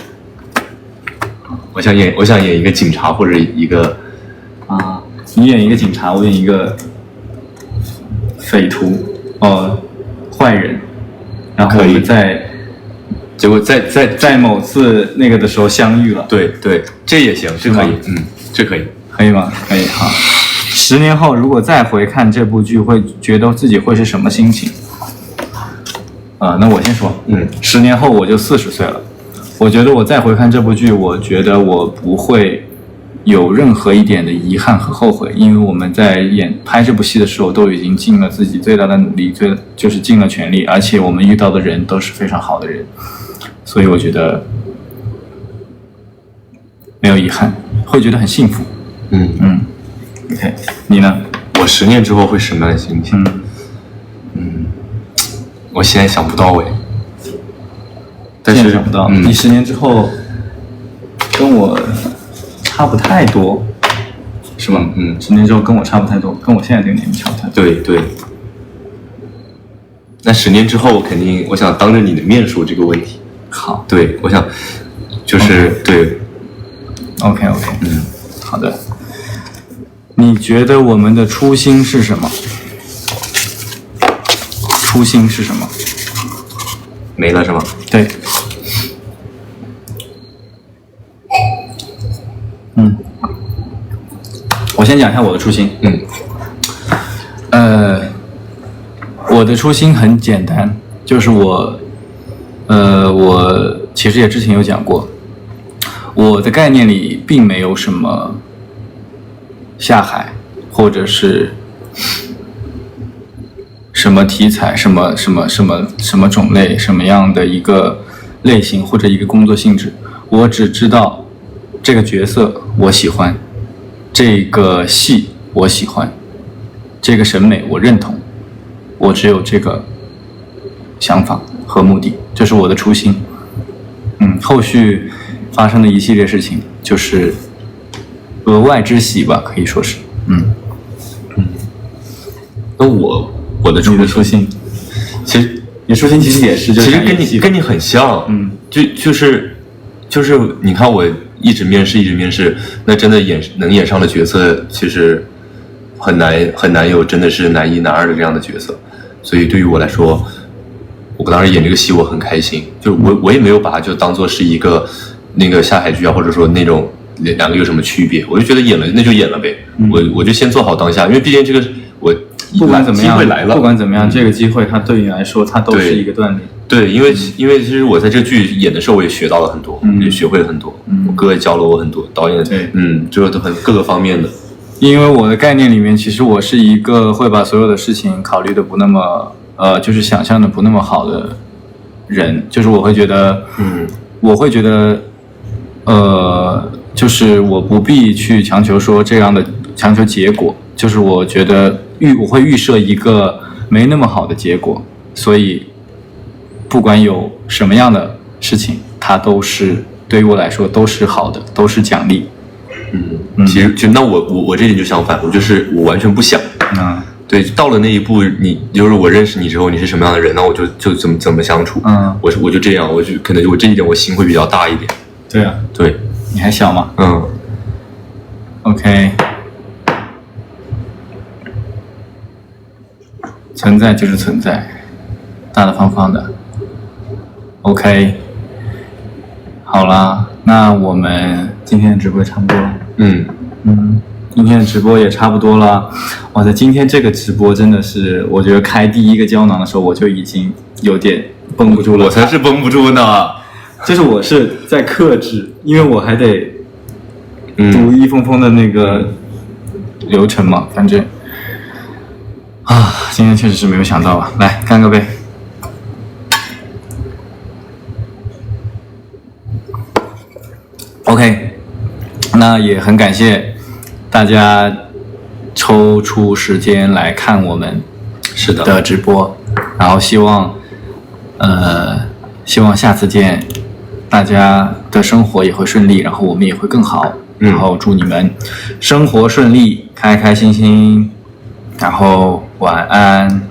我想演一个警察或者一个你演一个警察，我演一个匪徒，坏人，然后我们结果在某次那个的时候相遇了。对，这也行，这可以，这可以，可以吗？可以，好。10年后如果再回看这部剧，会觉得自己会是什么心情？那我先说，10年后我就40岁了，我觉得我再回看这部剧，我觉得我不会有任何一点的遗憾和后悔，因为我们在拍这部戏的时候都已经尽了自己最大的努力，就是尽了全力，而且我们遇到的人都是非常好的人，所以我觉得没有遗憾，会觉得很幸福。OK， 你呢？我10年之后会什么样的心情？我现在想不到哎。但是想不到，你10年之后跟我差不太多，是吧？10年之后跟我差不太多，跟我现在这个年纪差不太多。对。那10年之后，肯定我想当着你的面说这个问题。好，对，我想就是对。OK， 好的。你觉得我们的初心是什么？初心是什么？没了是吗？对。我先讲一下我的初心。我的初心很简单，就是我其实也之前有讲过，我的概念里并没有什么下海，或者是什么题材、什么种类、什么样的一个类型或者一个工作性质，我只知道这个角色我喜欢，这个戏我喜欢，这个审美我认同，我只有这个想法和目的，这是我的初心。后续发生的一系列事情就是额外之喜吧，可以说是。那我的初心，其实你初心其实也是，其实跟你很像。就是你看我一直面试，那真的能演上的角色，其实很难有真的是男一男二的这样的角色。所以对于我来说，我当时演这个戏我很开心，就我也没有把它就当做是一个那个下海剧啊，或者说那种两个有什么区别，我就觉得演了那就演了呗。我就先做好当下，因为毕竟这个我不管怎么样机会来了，不管怎么样，这个机会它对你来说它都是一个锻炼。对，因为其实我在这个剧演的时候，我也学到了很多，也学会了很多。我哥也教了我很多，导演这都很各个方面的。因为我的概念里面，其实我是一个会把所有的事情考虑的不那么就是想象的不那么好的人，就是我会觉得就是我不必去强求说这样的强求结果，就是我觉得我会预设一个没那么好的结果，所以不管有什么样的事情，它都是对于我来说都是好的，都是奖励。其实就那我这点就相反，我完全不想。对，到了那一步，你就是我认识你之后，你是什么样的人，那我就怎么相处。我就这样，可能我这一点我心会比较大一点。对啊，对，你还小嘛。OK， 存在就是存在，大大方方的。OK， 好啦，那我们今天的直播也差不多了。今天的直播也差不多了。哇塞，今天这个直播真的是，我觉得开第一个胶囊的时候，我就已经有点绷不住了。我才是绷不住呢。就是我是在克制，因为我还得读一封封的那个流程嘛。反正今天确实是没有想到啊。来，干个杯。OK， 那也很感谢大家抽出时间来看我们的直播，然后希望下次见，大家的生活也会顺利，然后我们也会更好，然后祝你们生活顺利，开开心心，然后晚安。